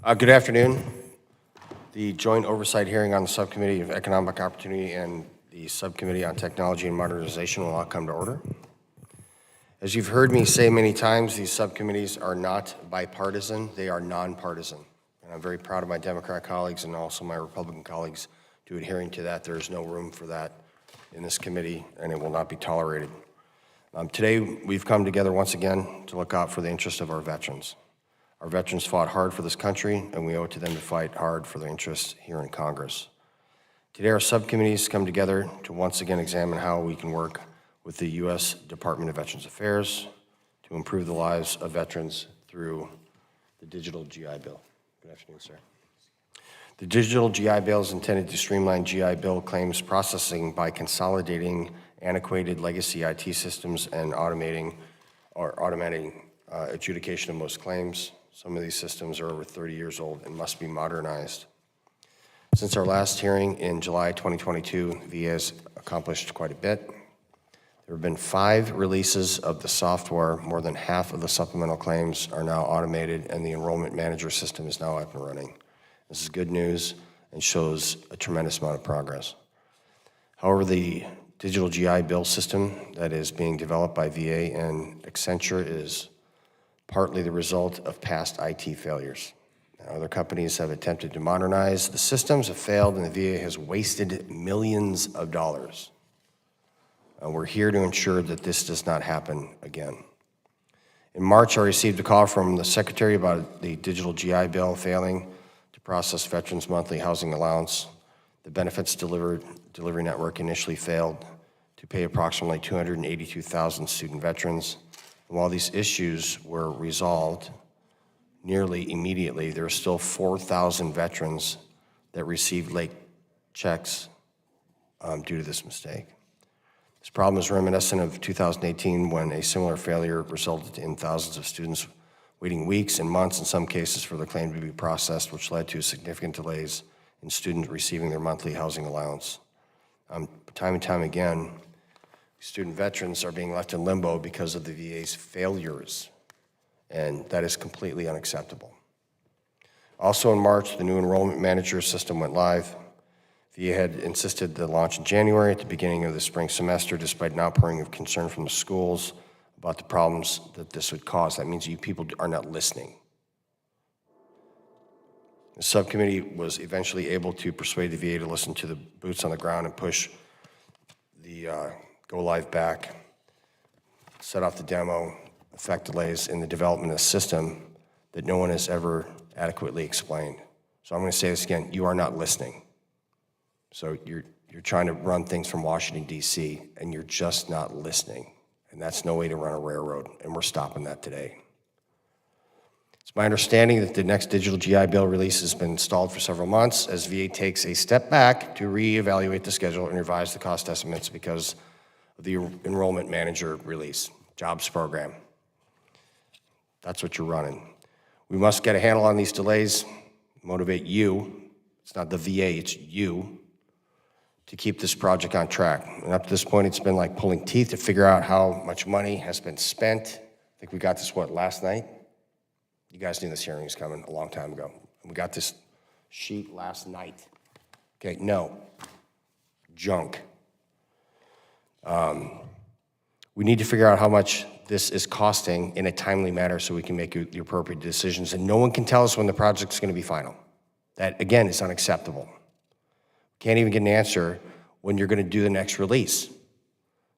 Good afternoon. The joint oversight hearing on the Subcommittee of Economic Opportunity and the Subcommittee on Technology and Modernization will now come to order. As you've heard me say many times, these subcommittees are not bipartisan, they are nonpartisan. And I'm very proud of my Democrat colleagues and also my Republican colleagues to adhering to that. There is no room for that in this committee, and it will not be tolerated. Today, we've come together once again to look out for the interests of our veterans. Our veterans fought hard for this country, and we owe it to them to fight hard for their interests here in Congress. Today, our subcommittees come together to once again examine how we can work with the U.S. Department of Veterans Affairs to improve the lives of veterans through the digital GI Bill. Good afternoon, sir. The digital GI Bill is intended to streamline GI Bill claims processing by consolidating antiquated legacy IT systems and automating adjudication of most claims. Some of these systems are over 30 years old and must be modernized. Since our last hearing in July 2022, VA has accomplished quite a bit. There have been 5 releases of the software. More than half of the supplemental claims are now automated, and the enrollment manager system is now up and running. This is good news and shows a tremendous amount of progress. However, the digital GI Bill system that is being developed by VA and Accenture is partly the result of past IT failures. Other companies have attempted to modernize. The systems have failed, and the VA has wasted millions of dollars. We're here to ensure that this does not happen again. In March, I received a call from the Secretary about the digital GI Bill failing to process veterans' monthly housing allowance. The benefits delivery network initially failed to pay approximately 282,000 student veterans. And while these issues were resolved nearly immediately, there are still 4,000 veterans that received late checks due to this mistake. This problem is reminiscent of 2018 when a similar failure resulted in thousands of students waiting weeks and months in some cases for their claim to be processed, which led to significant delays in students receiving their monthly housing allowance. Time and time again, student veterans are being left in limbo because of the VA's failures, and that is completely unacceptable. Also in March, the new enrollment manager system went live. VA had insisted the launch in January at the beginning of the spring semester, despite an outpouring of concern from the schools about the problems that this would cause. That means you people are not listening. The subcommittee was eventually able to persuade the VA to listen to the boots on the ground and push the go live back, set off the demo, effect delays in the development of the system that no one has ever adequately explained. So I'm going to say this again, you are not listening. So you're trying to run things from Washington, D.C., and you're just not listening. And that's no way to run a railroad, and we're stopping that today. It's my understanding that the next digital GI Bill release has been stalled for several months as VA takes a step back to reevaluate the schedule and revise the cost estimates because of the enrollment manager release, jobs program. That's what you're running. We must get a handle on these delays, motivate you. It's not the VA, it's you, to keep this project on track. And up to this point, it's been like pulling teeth to figure out how much money has been spent. I think we got this, last night? You guys knew this hearing was coming a long time ago. We got this sheet last night. Okay, no, junk. We need to figure out how much this is costing in a timely manner so we can make the appropriate decisions, and no one can tell us when the project's going to be final. That, again, is unacceptable. Can't even get an answer when you're going to do the next release.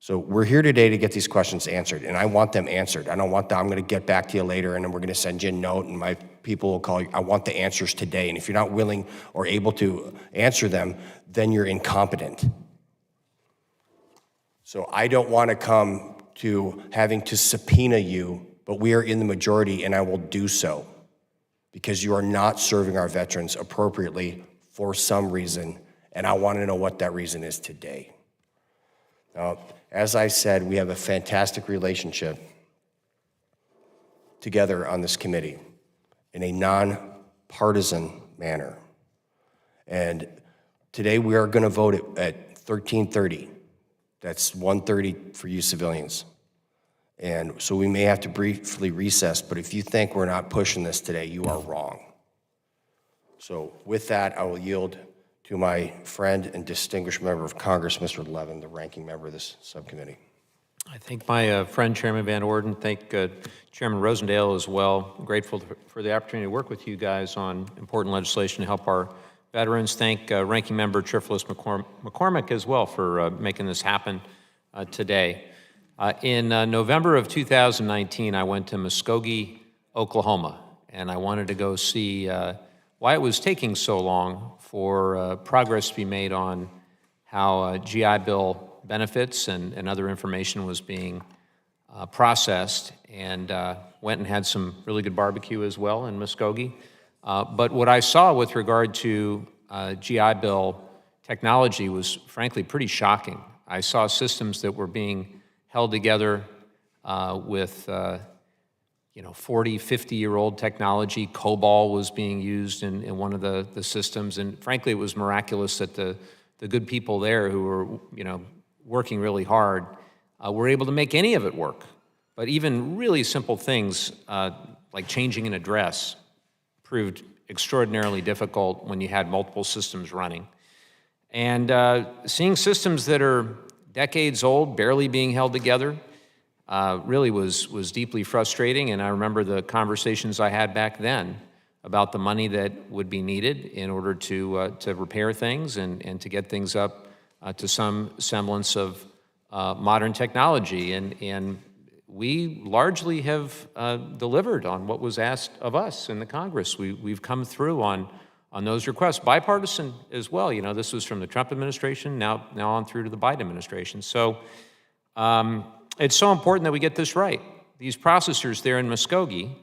So we're here today to get these questions answered, and I want them answered. I don't want them, I'm going to get back to you later, and then we're going to send you a note, and my people will call you. I want the answers today, and if you're not willing or able to answer them, then you're incompetent. So I don't want to come to having to subpoena you, but we are in the majority, and I will do so because you are not serving our veterans appropriately for some reason, and I want to know what that reason is today. Now, as I said, we have a fantastic relationship together on this committee in a nonpartisan manner. And today we are going to vote at 13:30. That's 1:30 for you civilians. And so we may have to briefly recess, but if you think we're not pushing this today, you are wrong. So with that, I will yield to my friend and distinguished member of Congress, Mr. Levin, the ranking member of this subcommittee. I thank my friend, Chairman Van Orden, thank Chairman Rosendale as well. I'm grateful for the opportunity to work with you guys on important legislation to help our veterans. Thank Ranking Member Trifolis McCormick as well for making this happen today. In November of 2019, I went to Muskogee, Oklahoma, and I wanted to go see why it was taking so long for progress to be made on how GI Bill benefits and other information was being processed, and went and had some really good barbecue as well in Muskogee. But what I saw with regard to GI Bill technology was frankly pretty shocking. I saw systems that were being held together with 40, 50-year-old technology. COBOL was being used in one of the systems, and frankly, it was miraculous that the good people there who were, working really hard were able to make any of it work. But even really simple things like changing an address proved extraordinarily difficult when you had multiple systems running. And seeing systems that are decades old, barely being held together, really was deeply frustrating. And I remember the conversations I had back then about the money that would be needed in order to repair things and to get things up to some semblance of modern technology. And we largely have delivered on what was asked of us in the Congress. We've come through on those requests, bipartisan as well. This was from the Trump administration, now on through to the Biden administration. So it's so important that we get this right. These processors there in Muskogee,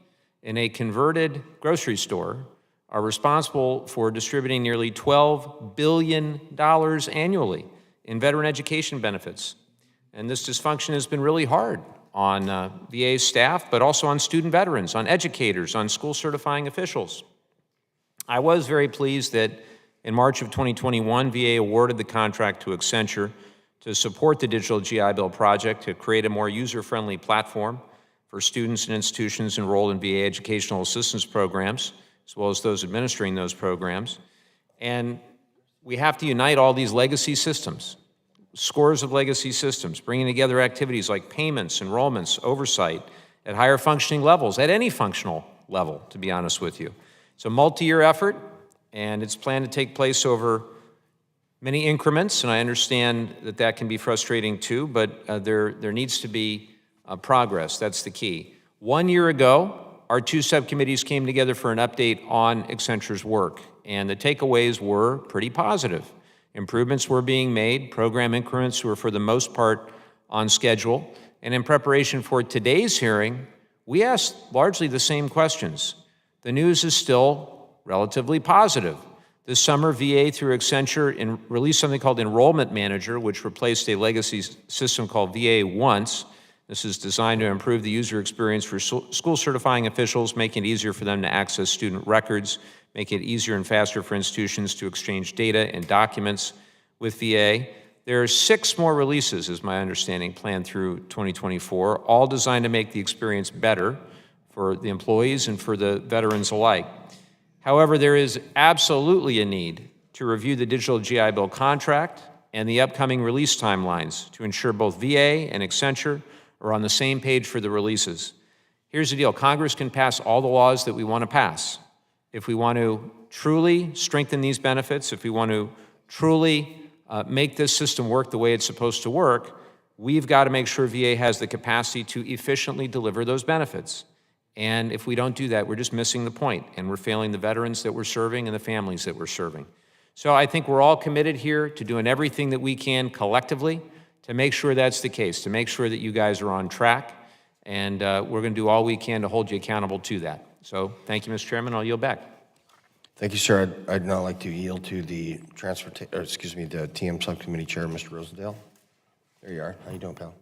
in a converted grocery store, are responsible for distributing nearly $12 billion annually in veteran education benefits. And this dysfunction has been really hard on VA staff, but also on student veterans, on educators, on school certifying officials. I was very pleased that in March of 2021, VA awarded the contract to Accenture to support the Digital GI Bill project to create a more user-friendly platform for students and institutions enrolled in VA educational assistance programs, as well as those administering those programs. And we have to unite all these legacy systems, scores of legacy systems, bringing together activities like payments, enrollments, oversight at higher functioning levels, at any functional level, to be honest with you. It's a multi-year effort, and it's planned to take place over many increments, and I understand that that can be frustrating too, but there needs to be progress. That's the key. 1 year ago, our two subcommittees came together for an update on Accenture's work, and the takeaways were pretty positive. Improvements were being made, program increments were for the most part on schedule, and in preparation for today's hearing, we asked largely the same questions. The news is still relatively positive. This summer, VA, through Accenture, released something called Enrollment Manager, which replaced a legacy system called VA Once. This is designed to improve the user experience for school certifying officials, making it easier for them to access student records, make it easier and faster for institutions to exchange data and documents with VA. There are 6 more releases, is my understanding, planned through 2024, all designed to make the experience better for the employees and for the veterans alike. However, there is absolutely a need to review the Digital GI Bill contract and the upcoming release timelines to ensure both VA and Accenture are on the same page for the releases. Here's the deal. Congress can pass all the laws that we want to pass. If we want to truly strengthen these benefits, if we want to truly make this system work the way it's supposed to work, we've got to make sure VA has the capacity to efficiently deliver those benefits. And if we don't do that, we're just missing the point, and we're failing the veterans that we're serving and the families that we're serving. So I think we're all committed here to doing everything that we can collectively to make sure that's the case, to make sure that you guys are on track, and we're going to do all we can to hold you accountable to that. So thank you, Mr. Chairman. I'll yield back. Thank you, sir. I'd now like to yield to the the TM Subcommittee Chair, Mr. Rosendale. There you are. How you doing, pal?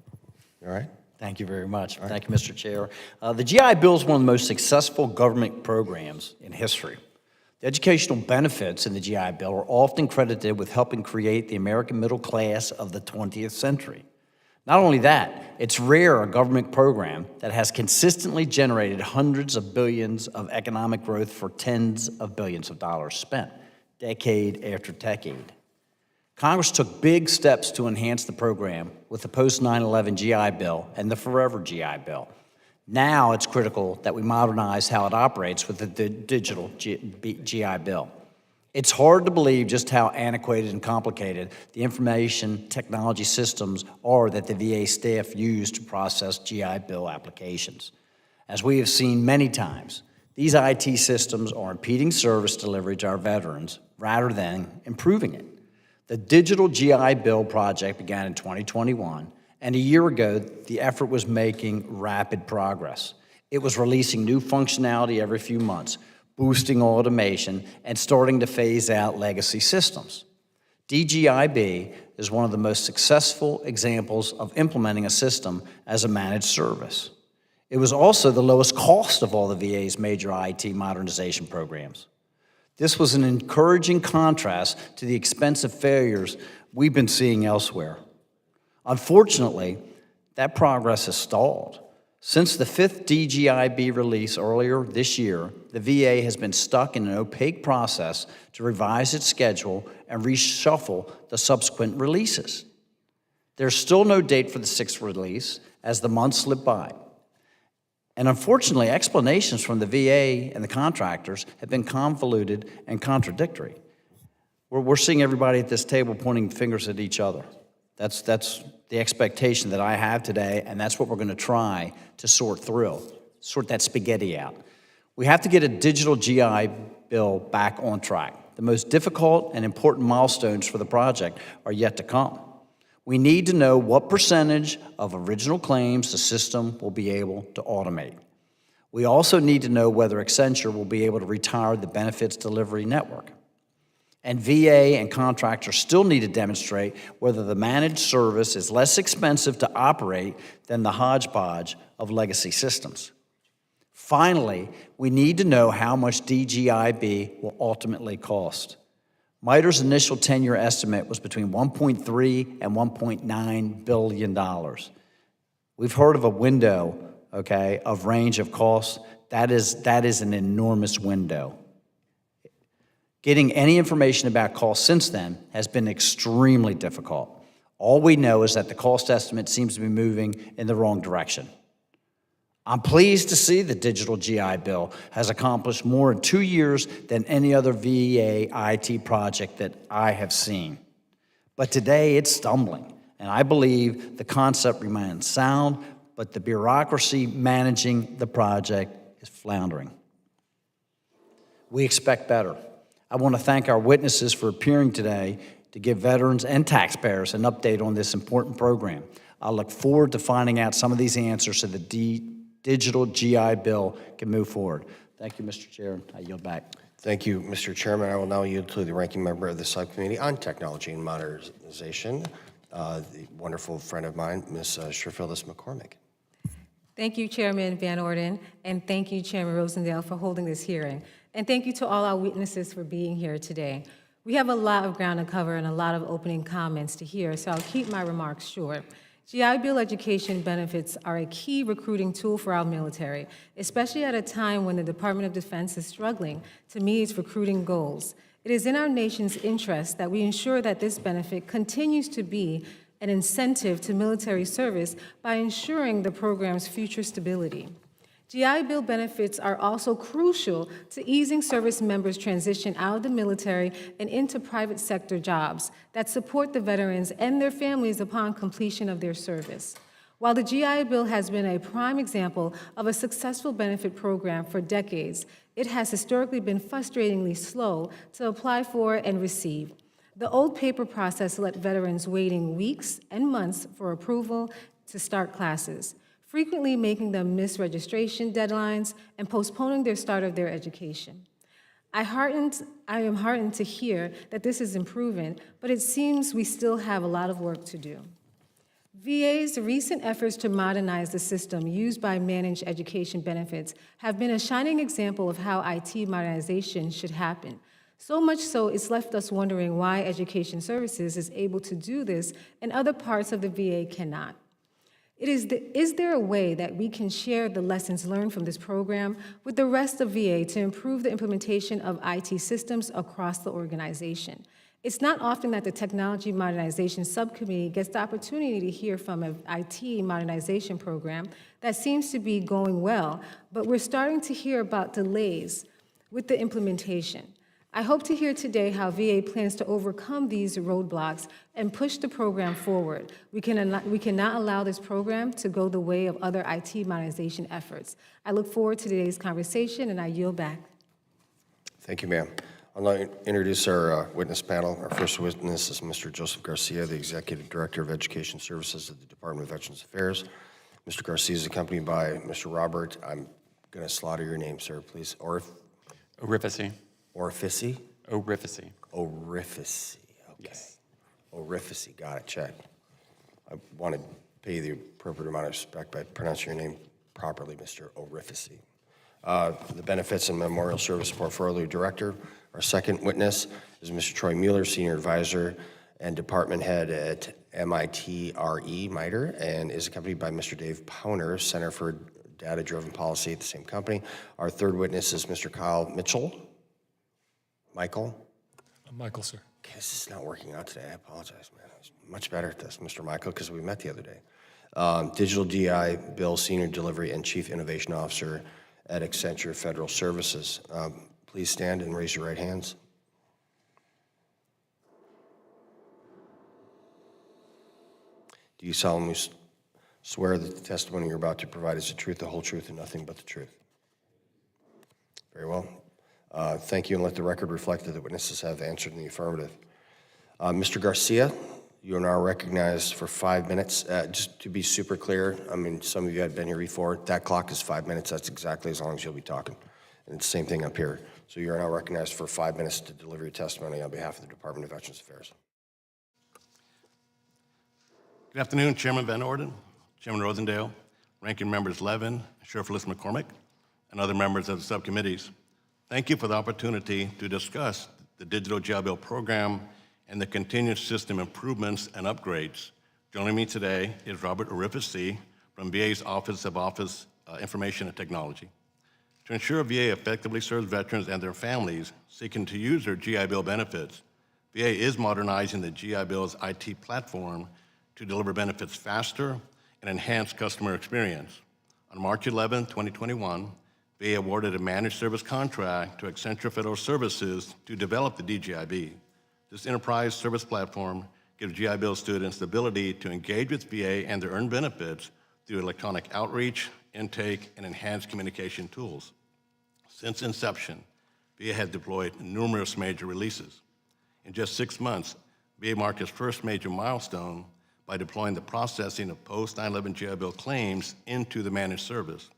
You all right? Thank you very much. Thank you, Mr. Chair. The GI Bill is one of the most successful government programs in history. The educational benefits in the GI Bill are often credited with helping create the American middle class of the 20th century. Not only that, it's rare a government program that has consistently generated hundreds of billions of economic growth for tens of billions of dollars spent, decade after decade. Congress took big steps to enhance the program with the post-9/11 GI Bill and the Forever GI Bill. Now it's critical that we modernize how it operates with the digital GI Bill. It's hard to believe just how antiquated and complicated the information technology systems are that the VA staff use to process GI Bill applications. As we have seen many times, these IT systems are impeding service delivery to our veterans rather than improving it. The Digital GI Bill project began in 2021, and a year ago, the effort was making rapid progress. It was releasing new functionality every few months, boosting automation, and starting to phase out legacy systems. DGIB is one of the most successful examples of implementing a system as a managed service. It was also the lowest cost of all the VA's major IT modernization programs. This was an encouraging contrast to the expensive failures we've been seeing elsewhere. Unfortunately, that progress has stalled. Since the fifth DGIB release earlier this year, the VA has been stuck in an opaque process to revise its schedule and reshuffle the subsequent releases. There's still no date for the sixth release as the months slip by. And unfortunately, explanations from the VA and the contractors have been convoluted and contradictory. We're seeing everybody at this table pointing fingers at each other. That's the expectation that I have today, and that's what we're going to try to sort that spaghetti out. We have to get a digital GI Bill back on track. The most difficult and important milestones for the project are yet to come. We need to know what percentage of original claims the system will be able to automate. We also need to know whether Accenture will be able to retire the benefits delivery network. And VA and contractors still need to demonstrate whether the managed service is less expensive to operate than the hodgepodge of legacy systems. Finally, we need to know how much DGIB will ultimately cost. Mitre's initial 10-year estimate was between $1.3 and $1.9 billion. We've heard of a window, of range of costs. That is an enormous window. Getting any information about costs since then has been extremely difficult. All we know is that the cost estimate seems to be moving in the wrong direction. I'm pleased to see the Digital GI Bill has accomplished more in 2 years than any other VA IT project that I have seen. But today it's stumbling, and I believe the concept remains sound, but the bureaucracy managing the project is floundering. We expect better. I want to thank our witnesses for appearing today to give veterans and taxpayers an update on this important program. I look forward to finding out some of these answers so the Digital GI Bill can move forward. Thank you, Mr. Chair. I yield back. Thank you, Mr. Chairman. I will now yield to the ranking member of the Subcommittee on Technology and Modernization, the wonderful friend of mine, Ms. Sherphyllis McCormick. Thank you, Chairman Van Orden, and thank you, Chairman Rosendale, for holding this hearing. And thank you to all our witnesses for being here today. We have a lot of ground to cover and a lot of opening comments to hear, so I'll keep my remarks short. GI Bill education benefits are a key recruiting tool for our military, especially at a time when the Department of Defense is struggling to meet its recruiting goals. It is in our nation's interest that we ensure that this benefit continues to be an incentive to military service by ensuring the program's future stability. GI Bill benefits are also crucial to easing service members' transition out of the military and into private sector jobs that support the veterans and their families upon completion of their service. While the GI Bill has been a prime example of a successful benefit program for decades, it has historically been frustratingly slow to apply for and receive. The old paper process left veterans waiting weeks and months for approval to start classes, frequently making them miss registration deadlines and postponing their start of their education. I am heartened to hear that this is improving, but it seems we still have a lot of work to do. VA's recent efforts to modernize the system used by managed education benefits have been a shining example of how IT modernization should happen. So much so, it's left us wondering why Education Services is able to do this and other parts of the VA cannot. Is there a way that we can share the lessons learned from this program with the rest of VA to improve the implementation of IT systems across the organization? It's not often that the Technology Modernization Subcommittee gets the opportunity to hear from an IT modernization program that seems to be going well, but we're starting to hear about delays with the implementation. I hope to hear today how VA plans to overcome these roadblocks and push the program forward. We cannot allow this program to go the way of other IT modernization efforts. I look forward to today's conversation, and I yield back. Thank you, ma'am. I'll now introduce our witness panel. Our first witness is Mr. Joseph Garcia, the Executive Director of Education Services at the Department of Veterans Affairs. Mr. Garcia is accompanied by Mr. Robert. I'm going to slaughter your name, sir, please. Orifice. Orifice? Orifice. Orifice, okay. Yes. Orifice, got it, check. I want to pay you the appropriate amount of respect by pronouncing your name properly, Mr. Orifice. The Benefits and Memorial Service Portfolio Director. Our second witness is Mr. Troy Mueller, Senior Advisor and Department Head at Mitre, and is accompanied by Mr. Dave Powner, Center for Data-Driven Policy at the same company. Our third witness is Mr. Kyle Mitchell. Michael? Michael, sir. Okay, this is not working out today. I apologize, man. I was much better at this, Mr. Michael, because we met the other day. Digital DI Bill, Senior Delivery and Chief Innovation Officer at Accenture Federal Services. Please stand and raise your right hands. Do you solemnly swear that the testimony you're about to provide is the truth, the whole truth, and nothing but the truth? Very well. Thank you, and let the record reflect that the witnesses have answered in the affirmative. Mr. Garcia, you are now recognized for 5 minutes. Just to be super clear, I mean, some of you had been here before. That clock is 5 minutes. That's exactly as long as you'll be talking. And it's the same thing up here. So you are now recognized for 5 minutes to deliver your testimony on behalf of the Department of Veterans Affairs. Good afternoon, Chairman Van Orden, Chairman Rosendale, Ranking Members Levin, Sheriff Liz McCormick, and other members of the subcommittees. Thank you for the opportunity to discuss the Digital GI Bill program and the continued system improvements and upgrades. Joining me today is Robert Orifice from VA's Office of Information and Technology. To ensure VA effectively serves veterans and their families seeking to use their GI Bill benefits, VA is modernizing the GI Bill's IT platform to deliver benefits faster and enhance customer experience. On March 11, 2021, VA awarded a managed service contract to Accenture Federal Services to develop the DGIB. This enterprise service platform gives GI Bill students the ability to engage with VA and their earned benefits through electronic outreach, intake, and enhanced communication tools. Since inception, VA has deployed numerous major releases. In just 6 months, VA marked its first major milestone by deploying the processing of post-9/11 GI Bill claims into the managed service.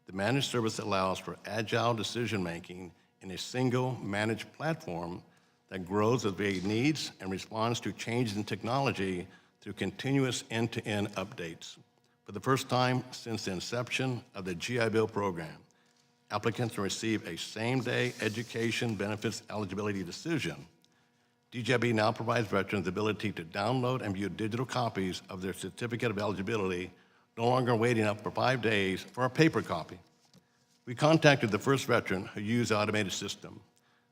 The managed service allows for agile decision-making in a single managed platform that grows as VA needs and responds to changes in technology through continuous end-to-end updates. For the first time since the inception of the GI Bill program, applicants will receive a same-day education benefits eligibility decision. DGIB now provides veterans the ability to download and view digital copies of their certificate of eligibility, no longer waiting up for 5 days for a paper copy. We contacted the first veteran who used the automated system.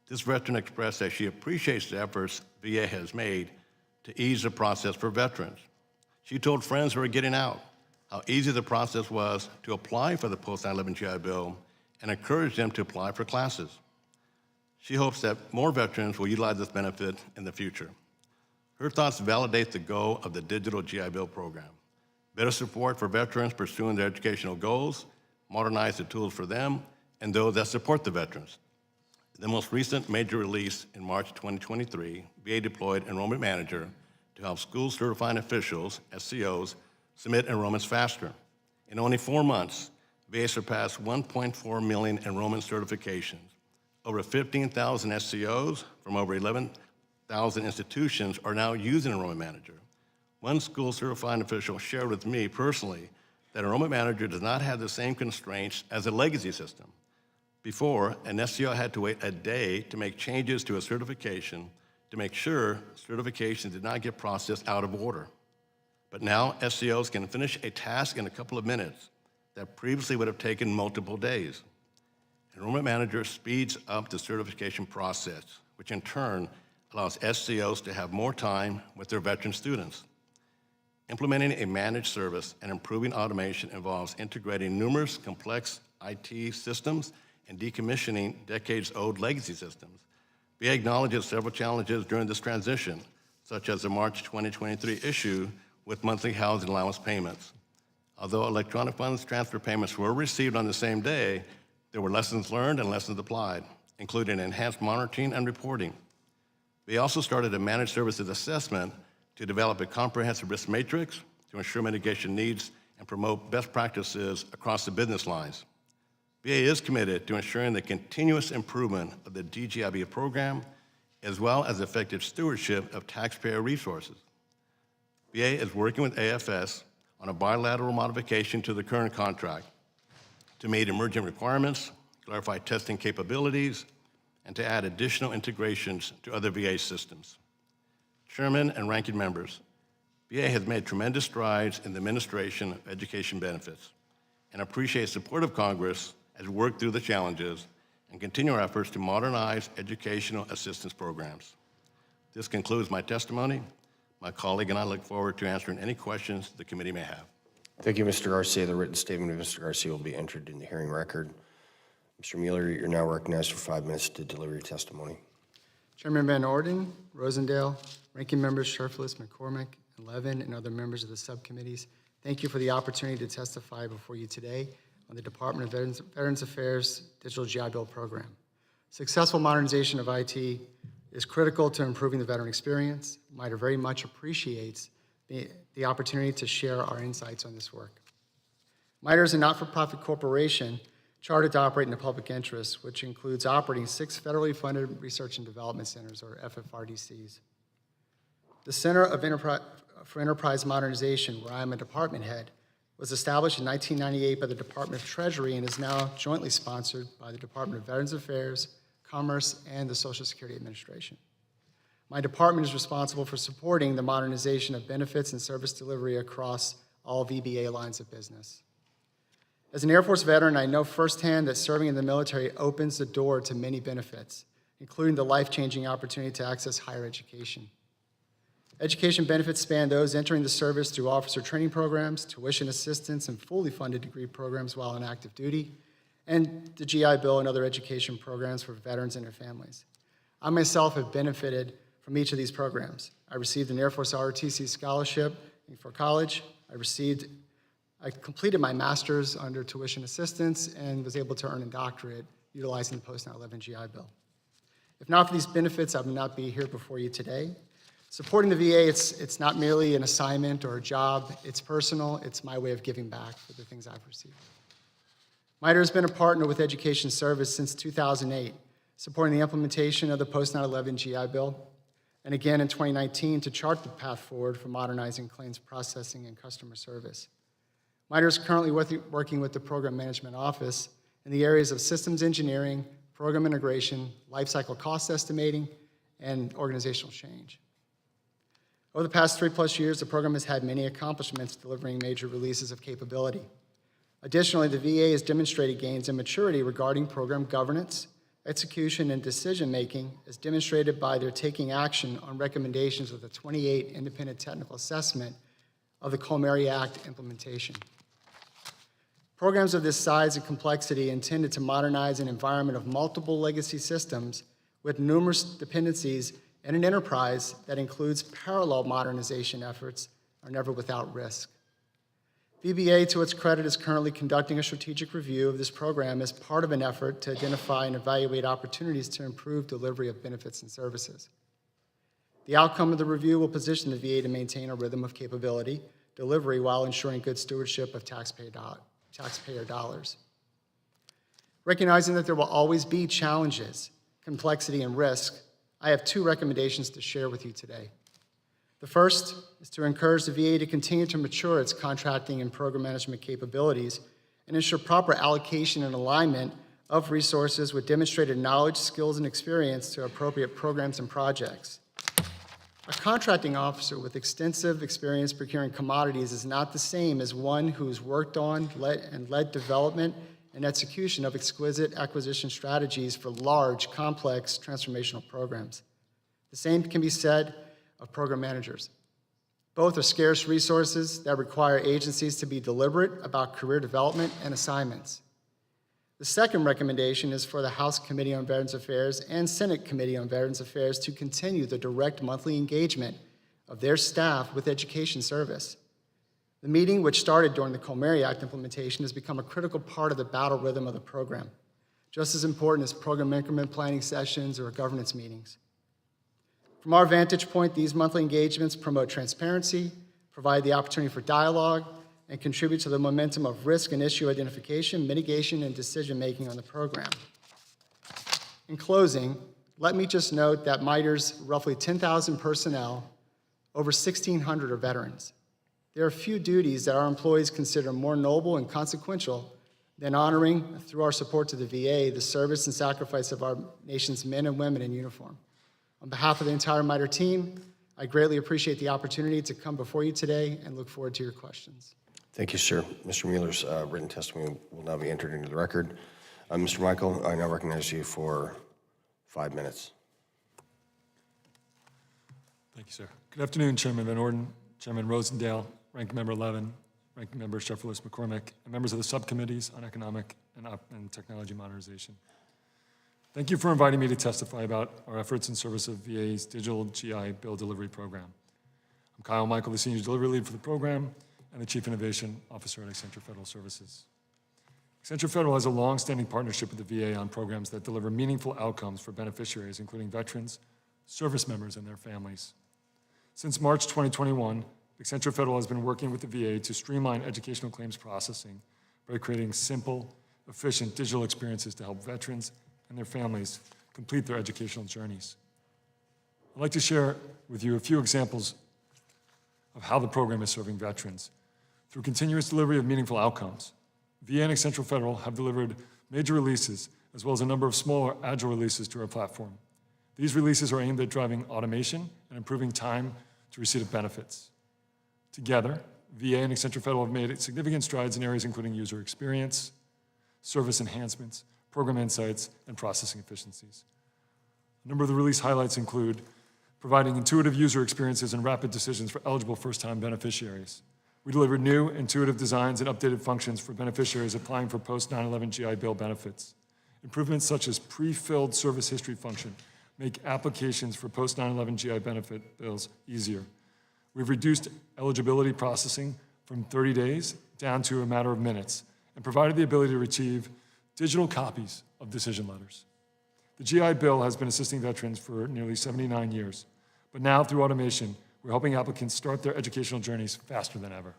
This veteran expressed that she appreciates the efforts VA has made to ease the process for veterans. She told friends who were getting out how easy the process was to apply for the post-9/11 GI Bill and encouraged them to apply for classes. She hopes that more veterans will utilize this benefit in the future. Her thoughts validate the goal of the Digital GI Bill program. Better support for veterans pursuing their educational goals, modernize the tools for them, and those that support the veterans. The most recent major release in March 2023, VA deployed Enrollment Manager to help school certifying officials, SCOs, submit enrollments faster. In only 4 months, VA surpassed 1.4 million enrollment certifications. Over 15,000 SCOs from over 11,000 institutions are now using Enrollment Manager. One school certifying official shared with me personally that Enrollment Manager does not have the same constraints as a legacy system. Before, an SCO had to wait a day to make changes to a certification to make sure certification did not get processed out of order. but now SCOs can finish a task in a couple of minutes that previously would have taken multiple days. Enrollment Manager speeds up the certification process, which in turn allows SCOs to have more time with their veteran students. Implementing a managed service and improving automation involves integrating numerous complex IT systems and decommissioning decades-old legacy systems. VA acknowledges several challenges during this transition, such as the March 2023 issue with monthly housing allowance payments. Although electronic funds transfer payments were received on the same day, there were lessons learned and lessons applied, including enhanced monitoring and reporting. We also started a managed services assessment to develop a comprehensive risk matrix to ensure mitigation needs and promote best practices across the business lines. VA is committed to ensuring the continuous improvement of the DGIB program, as well as effective stewardship of taxpayer resources. VA is working with AFS on a bilateral modification to the current contract to meet emerging requirements, clarify testing capabilities, and to add additional integrations to other VA systems. Chairman and ranking members, VA has made tremendous strides in the administration of education benefits and appreciates support of Congress as we work through the challenges and continue our efforts to modernize educational assistance programs. This concludes my testimony. My colleague and I look forward to answering any questions the committee may have. Thank you, Mr. Garcia. The written statement of Mr. Garcia will be entered in the hearing record. Mr. Mueller, you're now recognized for 5 minutes to deliver your testimony. Chairman Van Orden, Rosendale, Ranking Members Sherfless, McCormick, and Levin, and other members of the subcommittees, thank you for the opportunity to testify before you today on the Department of Veterans Affairs Digital GI Bill program. Successful modernization of IT is critical to improving the veteran experience. Mitre very much appreciates the opportunity to share our insights on this work. Mitre is a not-for-profit corporation chartered to operate in the public interest, which includes operating 6 federally funded research and development centers, or FFRDCs. The Center for Enterprise Modernization, where I am a department head, was established in 1998 by the Department of Treasury and is now jointly sponsored by the Department of Veterans Affairs, Commerce, and the Social Security Administration. My department is responsible for supporting the modernization of benefits and service delivery across all VBA lines of business. As an Air Force veteran, I know firsthand that serving in the military opens the door to many benefits, including the life-changing opportunity to access higher education. Education benefits span those entering the service through officer training programs, tuition assistance, and fully funded degree programs while on active duty, and the GI Bill and other education programs for veterans and their families. I myself have benefited from each of these programs. I received an Air Force ROTC scholarship for college. I completed my master's under tuition assistance and was able to earn a doctorate utilizing the post-9/11 GI Bill. If not for these benefits, I would not be here before you today. Supporting the VA, it's not merely an assignment or a job. It's personal. It's my way of giving back for the things I've received. Mitre has been a partner with Education Service since 2008, supporting the implementation of the post-9/11 GI Bill, and again in 2019 to chart the path forward for modernizing claims processing and customer service. Mitre is currently working with the Program Management Office in the areas of systems engineering, program integration, lifecycle cost estimating, and organizational change. Over the past 3+ years, the program has had many accomplishments delivering major releases of capability. Additionally, the VA has demonstrated gains in maturity regarding program governance, execution, and decision-making, as demonstrated by their taking action on recommendations of the 28 independent technical assessment of the Comary Act implementation. Programs of this size and complexity intended to modernize an environment of multiple legacy systems with numerous dependencies and an enterprise that includes parallel modernization efforts are never without risk. VBA, to its credit, is currently conducting a strategic review of this program as part of an effort to identify and evaluate opportunities to improve delivery of benefits and services. The outcome of the review will position the VA to maintain a rhythm of capability delivery while ensuring good stewardship of taxpayer dollars. Recognizing that there will always be challenges, complexity, and risk, I have 2 recommendations to share with you today. The first is to encourage the VA to continue to mature its contracting and program management capabilities and ensure proper allocation and alignment of resources with demonstrated knowledge, skills, and experience to appropriate programs and projects. A contracting officer with extensive experience procuring commodities is not the same as one who's worked on led development and execution of exquisite acquisition strategies for large, complex transformational programs. The same can be said of program managers. Both are scarce resources that require agencies to be deliberate about career development and assignments. The second recommendation is for the House Committee on Veterans Affairs and Senate Committee on Veterans Affairs to continue the direct monthly engagement of their staff with Education Service. The meeting, which started during the Comary Act implementation, has become a critical part of the battle rhythm of the program, just as important as program increment planning sessions or governance meetings. From our vantage point, these monthly engagements promote transparency, provide the opportunity for dialogue, and contribute to the momentum of risk and issue identification, mitigation, and decision-making on the program. In closing, let me just note that Mitre's roughly 10,000 personnel, over 1,600 are veterans. There are few duties that our employees consider more noble and consequential than honoring, through our support to the VA, the service and sacrifice of our nation's men and women in uniform. On behalf of the entire Mitre team, I greatly appreciate the opportunity to come before you today and look forward to your questions. Thank you, sir. Mr. Mueller's written testimony will now be entered into the record. Mr. Michael, I now recognize you for 5 minutes. Thank you, sir. Good afternoon, Chairman Van Orden, Chairman Rosendale, Ranking Member Levin, Ranking Member Sheffield McCormick, and members of the subcommittees on economic and technology modernization. Thank you for inviting me to testify about our efforts in service of VA's digital GI Bill delivery program. I'm Kyle Michael, the Senior Delivery Lead for the program and the Chief Innovation Officer at Accenture Federal Services. Accenture Federal has a long-standing partnership with the VA on programs that deliver meaningful outcomes for beneficiaries, including veterans, service members, and their families. Since March 2021, Accenture Federal has been working with the VA to streamline educational claims processing by creating simple, efficient digital experiences to help veterans and their families complete their educational journeys. I'd like to share with you a few examples of how the program is serving veterans. Through continuous delivery of meaningful outcomes, VA and Accenture Federal have delivered major releases as well as a number of smaller agile releases to our platform. These releases are aimed at driving automation and improving time to receipt of benefits. Together, VA and Accenture Federal have made significant strides in areas including user experience, service enhancements, program insights, and processing efficiencies. A number of the release highlights include providing intuitive user experiences and rapid decisions for eligible first-time beneficiaries. We delivered new, intuitive designs and updated functions for beneficiaries applying for post-9/11 GI Bill benefits. Improvements such as pre-filled service history function make applications for post-9/11 GI benefit bills easier. We've reduced eligibility processing from 30 days down to a matter of minutes and provided the ability to retrieve digital copies of decision letters. The GI Bill has been assisting veterans for nearly 79 years, but now through automation, we're helping applicants start their educational journeys faster than ever.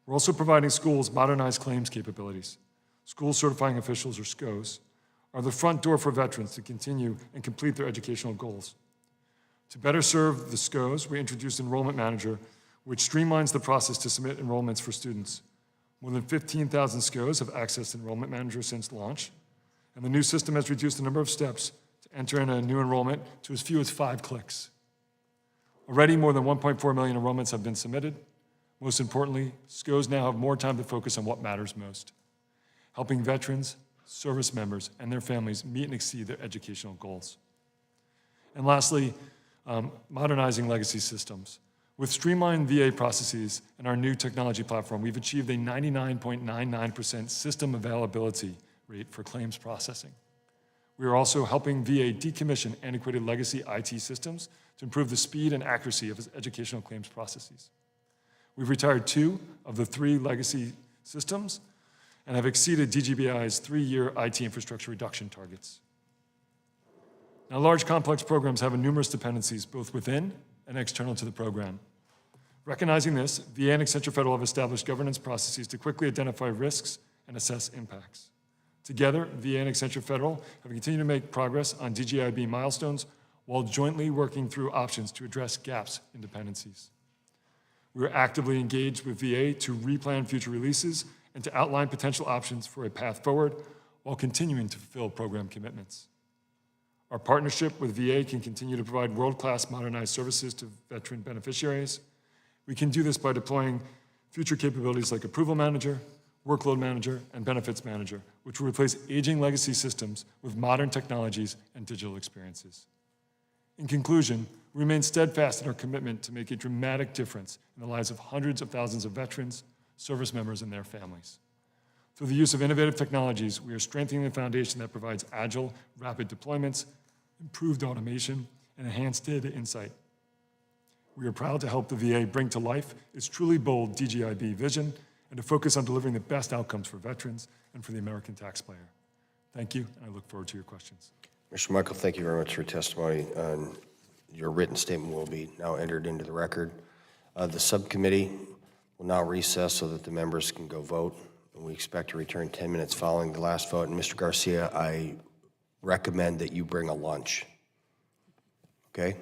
We're also providing schools modernized claims capabilities. School certifying officials, or SCOs, are the front door for veterans to continue and complete their educational goals. To better serve the SCOs, we introduced Enrollment Manager, which streamlines the process to submit enrollments for students. More than 15,000 SCOs have accessed Enrollment Manager since launch, and the new system has reduced the number of steps to enter in a new enrollment to as few as 5 clicks. Already, more than 1.4 million enrollments have been submitted. Most importantly, SCOs now have more time to focus on what matters most, helping veterans, service members, and their families meet and exceed their educational goals. And lastly, modernizing legacy systems. With streamlined VA processes and our new technology platform, we've achieved a 99.99% system availability rate for claims processing. We are also helping VA decommission antiquated legacy IT systems to improve the speed and accuracy of its educational claims processes. We've retired 2 of the 3 legacy systems and have exceeded DGBI's 3-year IT infrastructure reduction targets. Now, large complex programs have numerous dependencies, both within and external to the program. Recognizing this, VA and Accenture Federal have established governance processes to quickly identify risks and assess impacts. Together, VA and Accenture Federal have continued to make progress on DGIB milestones while jointly working through options to address gaps in dependencies. We are actively engaged with VA to replan future releases and to outline potential options for a path forward while continuing to fulfill program commitments. Our partnership with VA can continue to provide world-class modernized services to veteran beneficiaries. We can do this by deploying future capabilities like Approval Manager, Workload Manager, and Benefits Manager, which will replace aging legacy systems with modern technologies and digital experiences. In conclusion, we remain steadfast in our commitment to make a dramatic difference in the lives of hundreds of thousands of veterans, service members, and their families. Through the use of innovative technologies, we are strengthening the foundation that provides agile, rapid deployments, improved automation, and enhanced data insight. We are proud to help the VA bring to life its truly bold DGIB vision and to focus on delivering the best outcomes for veterans and for the American taxpayer. Thank you, and I look forward to your questions. Mr. Michael, thank you very much for your testimony. Your written statement will be now entered into the record. The subcommittee will now recess so that the members can go vote. And we expect to return 10 minutes following the last vote. And Mr. Garcia, I recommend that you bring a lunch. Okay?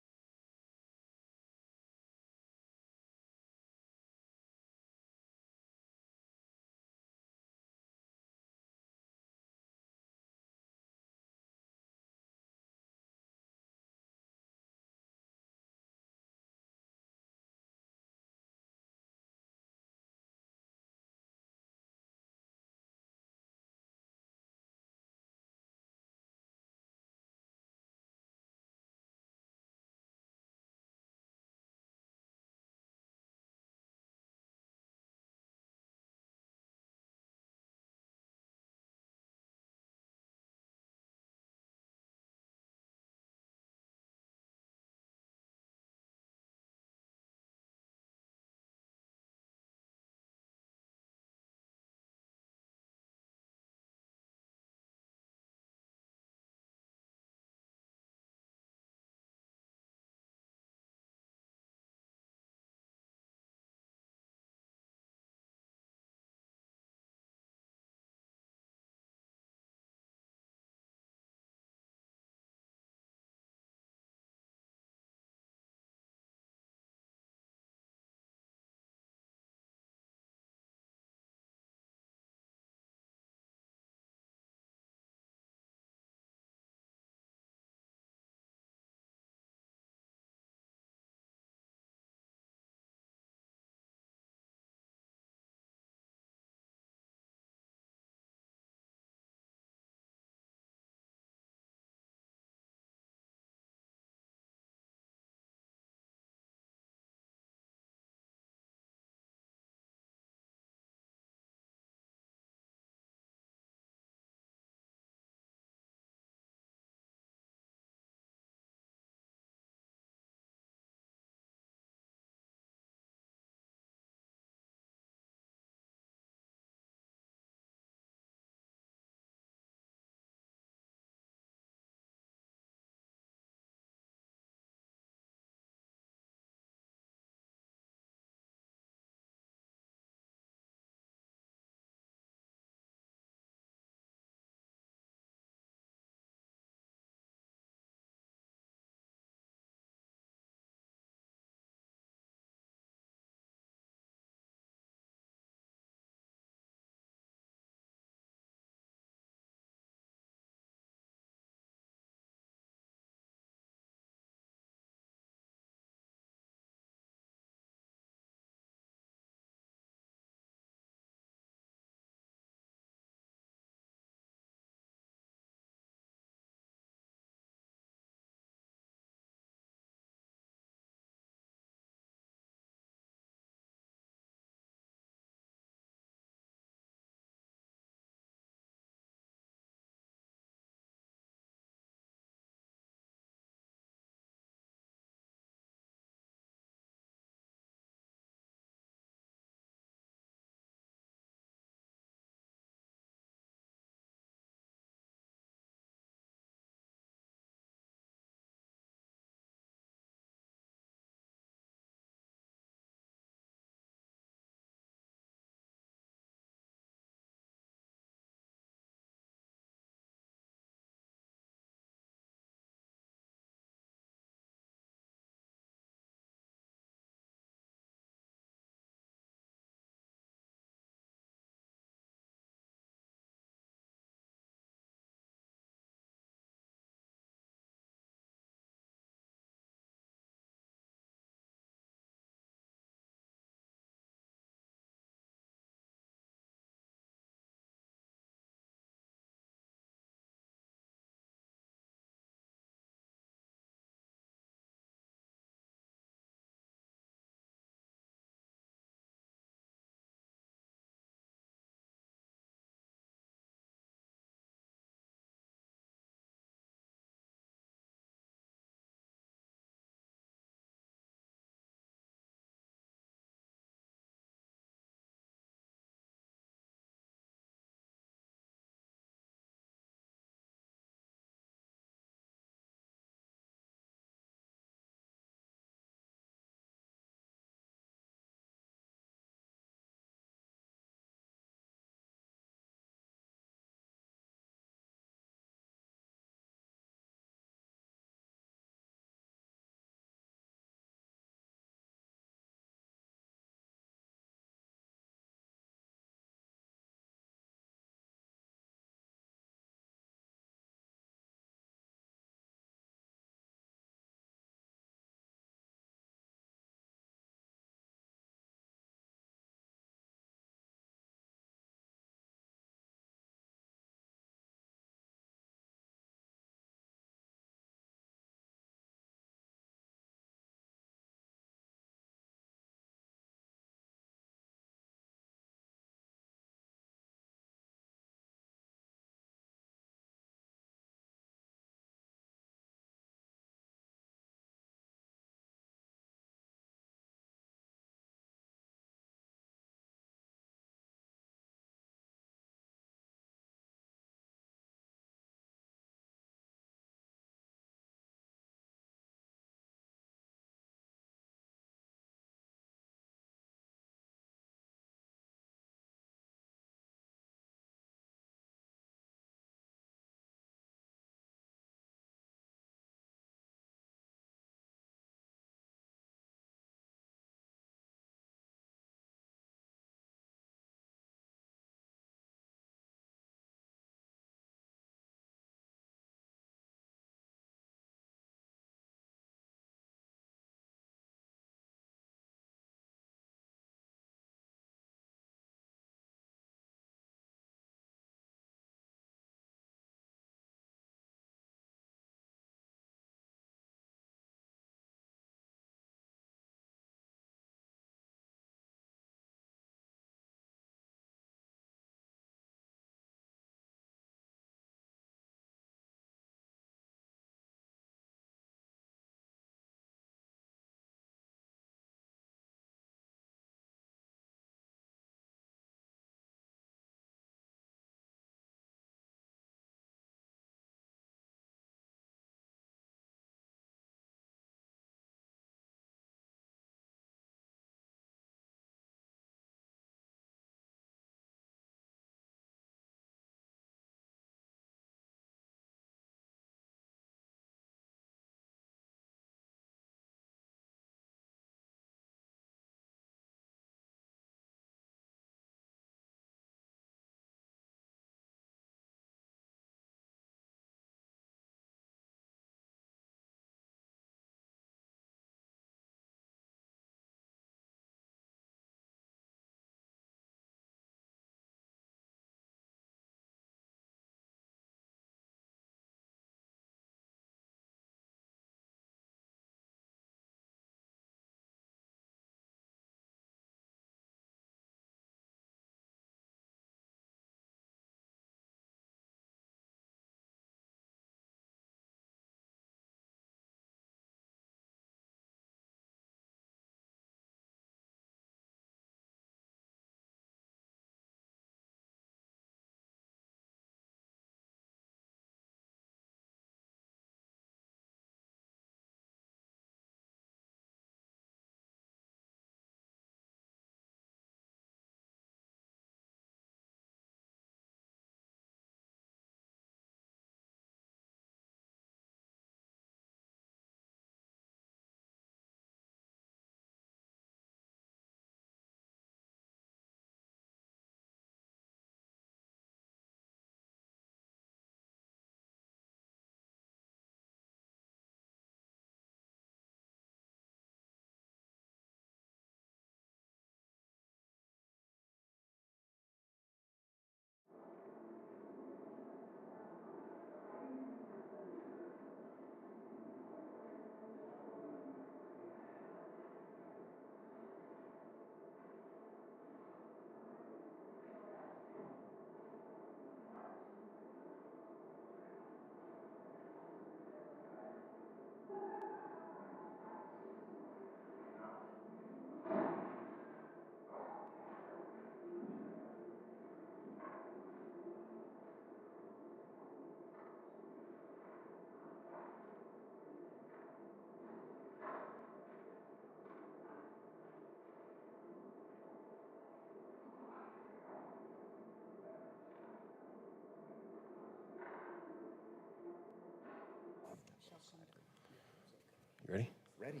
Ready? Ready.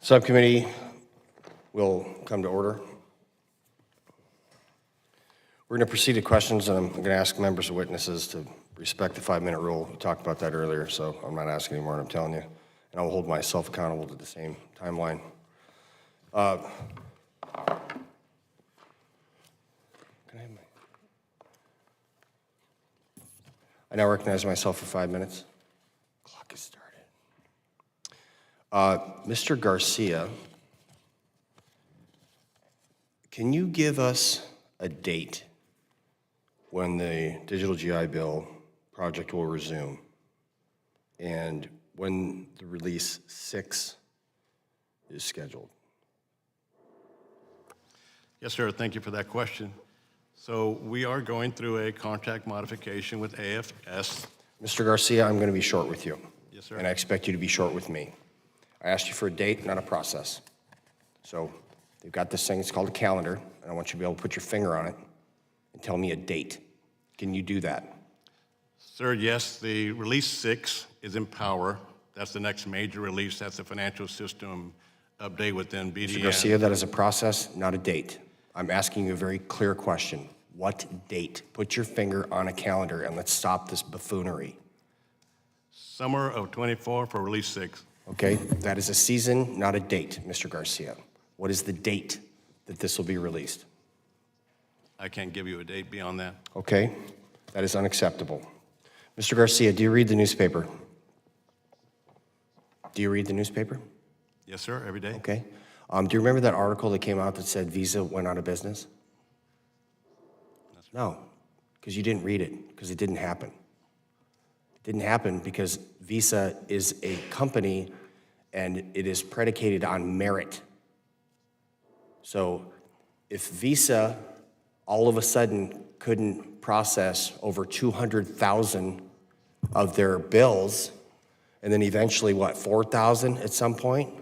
Subcommittee will come to order. We're going to proceed to questions, and I'm going to ask members and witnesses to respect the 5-minute rule. We talked about that earlier, so I'm not asking anymore, I'm telling you. And I will hold myself accountable to the same timeline. Can I have my... I now recognize myself for 5 minutes. Clock has started. Mr. Garcia, can you give us a date when the digital GI Bill project will resume and when the release 6 is scheduled? Yes, sir. Thank you for that question. So we are going through a contract modification with AFS. Mr. Garcia, I'm going to be short with you. Yes, sir. And I expect you to be short with me. I asked you for a date, not a process. So they've got this thing, it's called a calendar, and I want you to be able to put your finger on it and tell me a date. Can you do that? Sir, yes, the release 6 is in power. That's the next major release. That's the financial system update within BDN. Mr. Garcia, that is a process, not a date. I'm asking you a very clear question. What date? Put your finger on a calendar and let's stop this buffoonery. Summer of 24 for release 6. Okay? That is a season, not a date, Mr. Garcia. What is the date that this will be released? I can't give you a date beyond that. Okay? That is unacceptable. Mr. Garcia, do you read the newspaper? Do you read the newspaper? Yes, sir, every day. Okay. Do you remember that article that came out that said Visa went out of business? No, because you didn't read it, because it didn't happen. It didn't happen because Visa is a company and it is predicated on merit. So if Visa all of a sudden couldn't process over 200,000 of their bills, and then eventually, 4,000 at some point?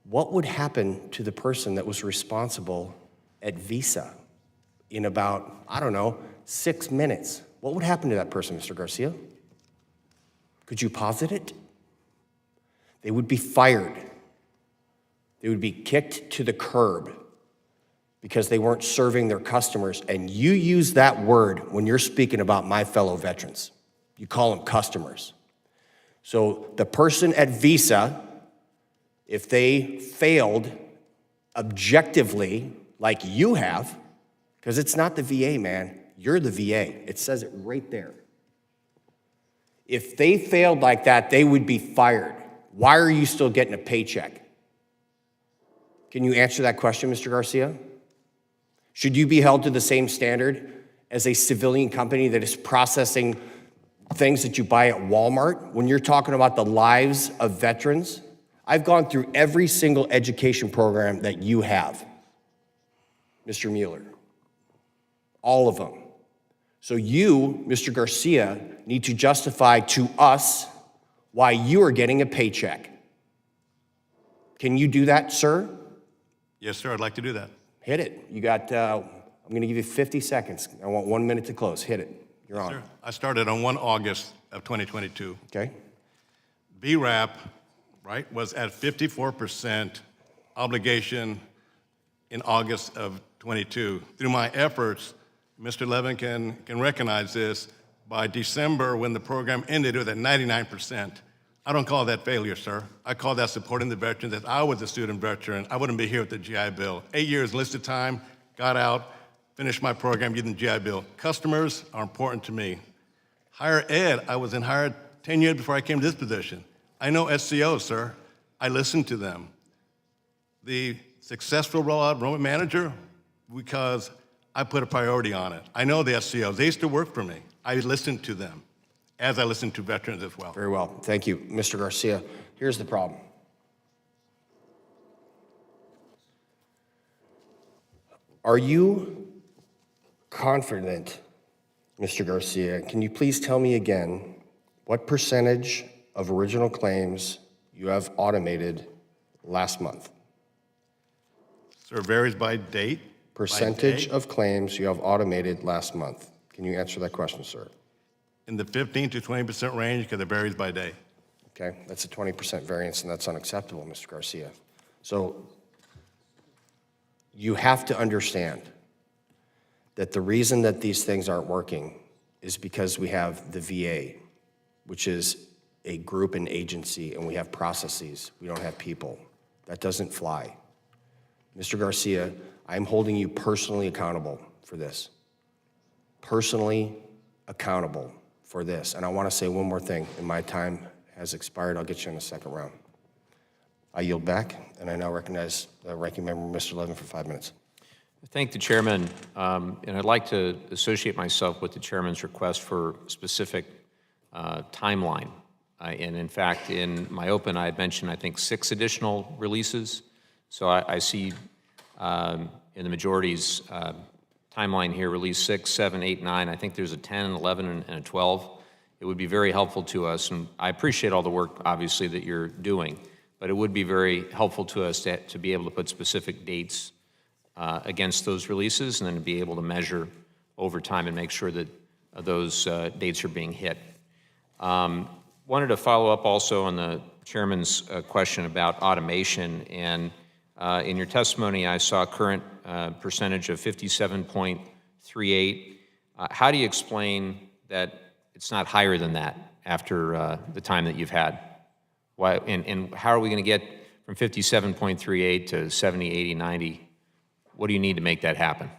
What would happen to the person that was responsible at Visa in about, 6 minutes? What would happen to that person, Mr. Garcia? Could you posit it? They would be fired. They would be kicked to the curb because they weren't serving their customers. And you use that word when you're speaking about my fellow veterans. You call them customers. So the person at Visa, if they failed objectively, like you have, because it's not the VA, man, you're the VA. It says it right there. If they failed like that, they would be fired. Why are you still getting a paycheck? Can you answer that question, Mr. Garcia? Should you be held to the same standard as a civilian company that is processing things that you buy at Walmart when you're talking about the lives of veterans? I've gone through every single education program that you have, Mr. Mueller. All of them. So you, Mr. Garcia, need to justify to us why you are getting a paycheck. Can you do that, sir? Yes, sir, I'd like to do that. Hit it. You got, I'm going to give you 50 seconds. I want 1 minute to close. Hit it. You're on. Sir, I started on 1 August of 2022. Okay? BRAP, right, was at 54% obligation in August of 22. Through my efforts, Mr. Levin can recognize this. By December, when the program ended, it was at 99%. I don't call that failure, sir. I call that supporting the veterans. If I was a student veteran, I wouldn't be here with the GI Bill. 8 years enlisted time, got out, finished my program using the GI Bill. Customers are important to me. Higher ed, I was in higher 10 years before I came to this position. I know SCOs, sir. I listened to them. The successful rollout enrollment manager, because I put a priority on it. I know the SCOs. They used to work for me. I listened to them, as I listened to veterans as well. Very well. Thank you, Mr. Garcia. Here's the problem. Are you confident, Mr. Garcia, can you please tell me again what percentage of original claims you have automated last month? Sir, it varies by date. Percentage by day. of claims you have automated last month. Can you answer that question, sir? In the 15 to 20% range, because it varies by day. okay? That's a 20% variance, and that's unacceptable, Mr. Garcia. So you have to understand that the reason that these things aren't working is because we have the VA, which is a group and agency, and we have processes. We don't have people. That doesn't fly. Mr. Garcia, I'm holding you personally accountable for this. Personally accountable for this. And I want to say one more thing, and my time has expired. I'll get you in the second round. I yield back, and I now recognize the Ranking Member, Mr. Levin, for 5 minutes. Thank the chairman, and I'd like to associate myself with the chairman's request for specific timeline. And in fact, in my open, I had mentioned, I think, 6 additional releases. So I see in the majority's timeline here, release 6, 7, 8, 9. I think there's a 10, 11, and a 12. It would be very helpful to us, and I appreciate all the work, obviously, that you're doing, but it would be very helpful to us to be able to put specific dates against those releases, and then to be able to measure over time and make sure that those dates are being hit. Wanted to follow up also on the chairman's question about automation, and in your testimony I saw current percentage of 57.38. How do you explain that it's not higher than that after the time that you've had? Why, and how are we going to get from 57.38 to 70, 80, 90? What do you need to make that happen?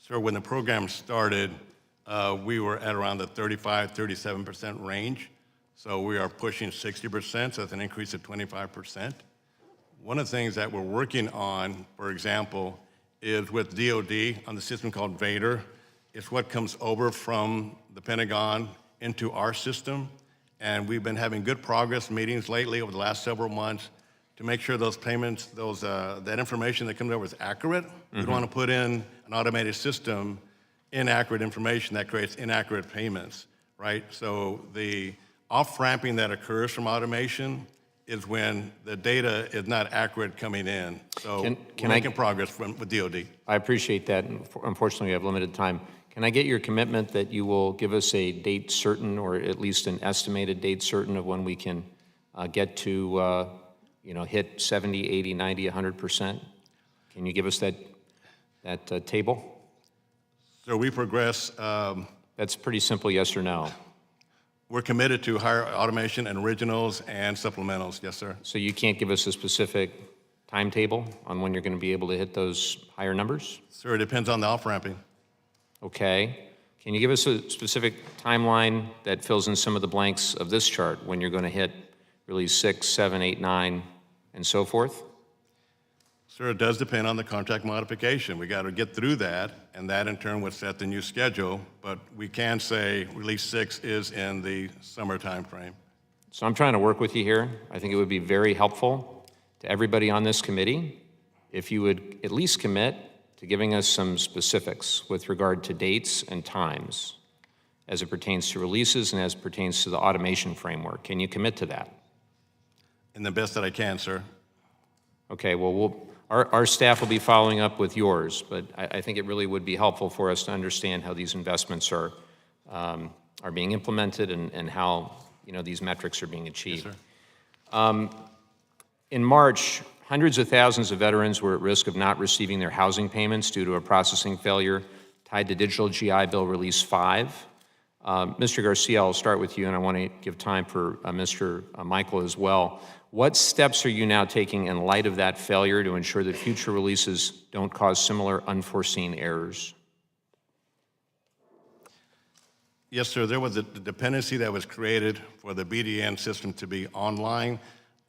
Sir, when the program started, we were at around the 35, 37% range. So we are pushing 60%, so that's an increase of 25%. One of the things that we're working on, for example, is with DOD on the system called Vader. It's what comes over from the Pentagon into our system. And we've been having good progress meetings lately over the last several months to make sure those payments, that information that comes over is accurate. We don't want to put in an automated system inaccurate information that creates inaccurate payments, right? So the off-ramping that occurs from automation is when the data is not accurate coming in. So we're making progress with DOD. I appreciate that, and unfortunately we have limited time. Can I get your commitment that you will give us a date certain, or at least an estimated date certain, of when we can get to hit 70, 80, 90, 100%? Can you give us that table? So we progress. That's pretty simple, yes or no. We're committed to higher automation and originals and supplementals, yes, sir. So you can't give us a specific timetable on when you're going to be able to hit those higher numbers? Sir, it depends on the off-ramping. Okay. Can you give us a specific timeline that fills in some of the blanks of this chart when you're going to hit release 6, 7, 8, 9, and so forth? Sir, it does depend on the contract modification. We got to get through that, and that in turn would set the new schedule. But we can say release 6 is in the summer time frame. So I'm trying to work with you here. I think it would be very helpful to everybody on this committee if you would at least commit to giving us some specifics with regard to dates and times as it pertains to releases and as it pertains to the automation framework. Can you commit to that? In the best that I can, sir. Okay, well, our staff will be following up with yours, but I think it really would be helpful for us to understand how these investments are being implemented and how these metrics are being achieved. Yes, sir. In March, hundreds of thousands of veterans were at risk of not receiving their housing payments due to a processing failure tied to Digital GI Bill Release 5. Mr. Garcia, I'll start with you, and I want to give time for Mr. Michael as well. What steps are you now taking in light of that failure to ensure that future releases don't cause similar unforeseen errors? Yes, sir. There was a dependency that was created for the BDN system to be online,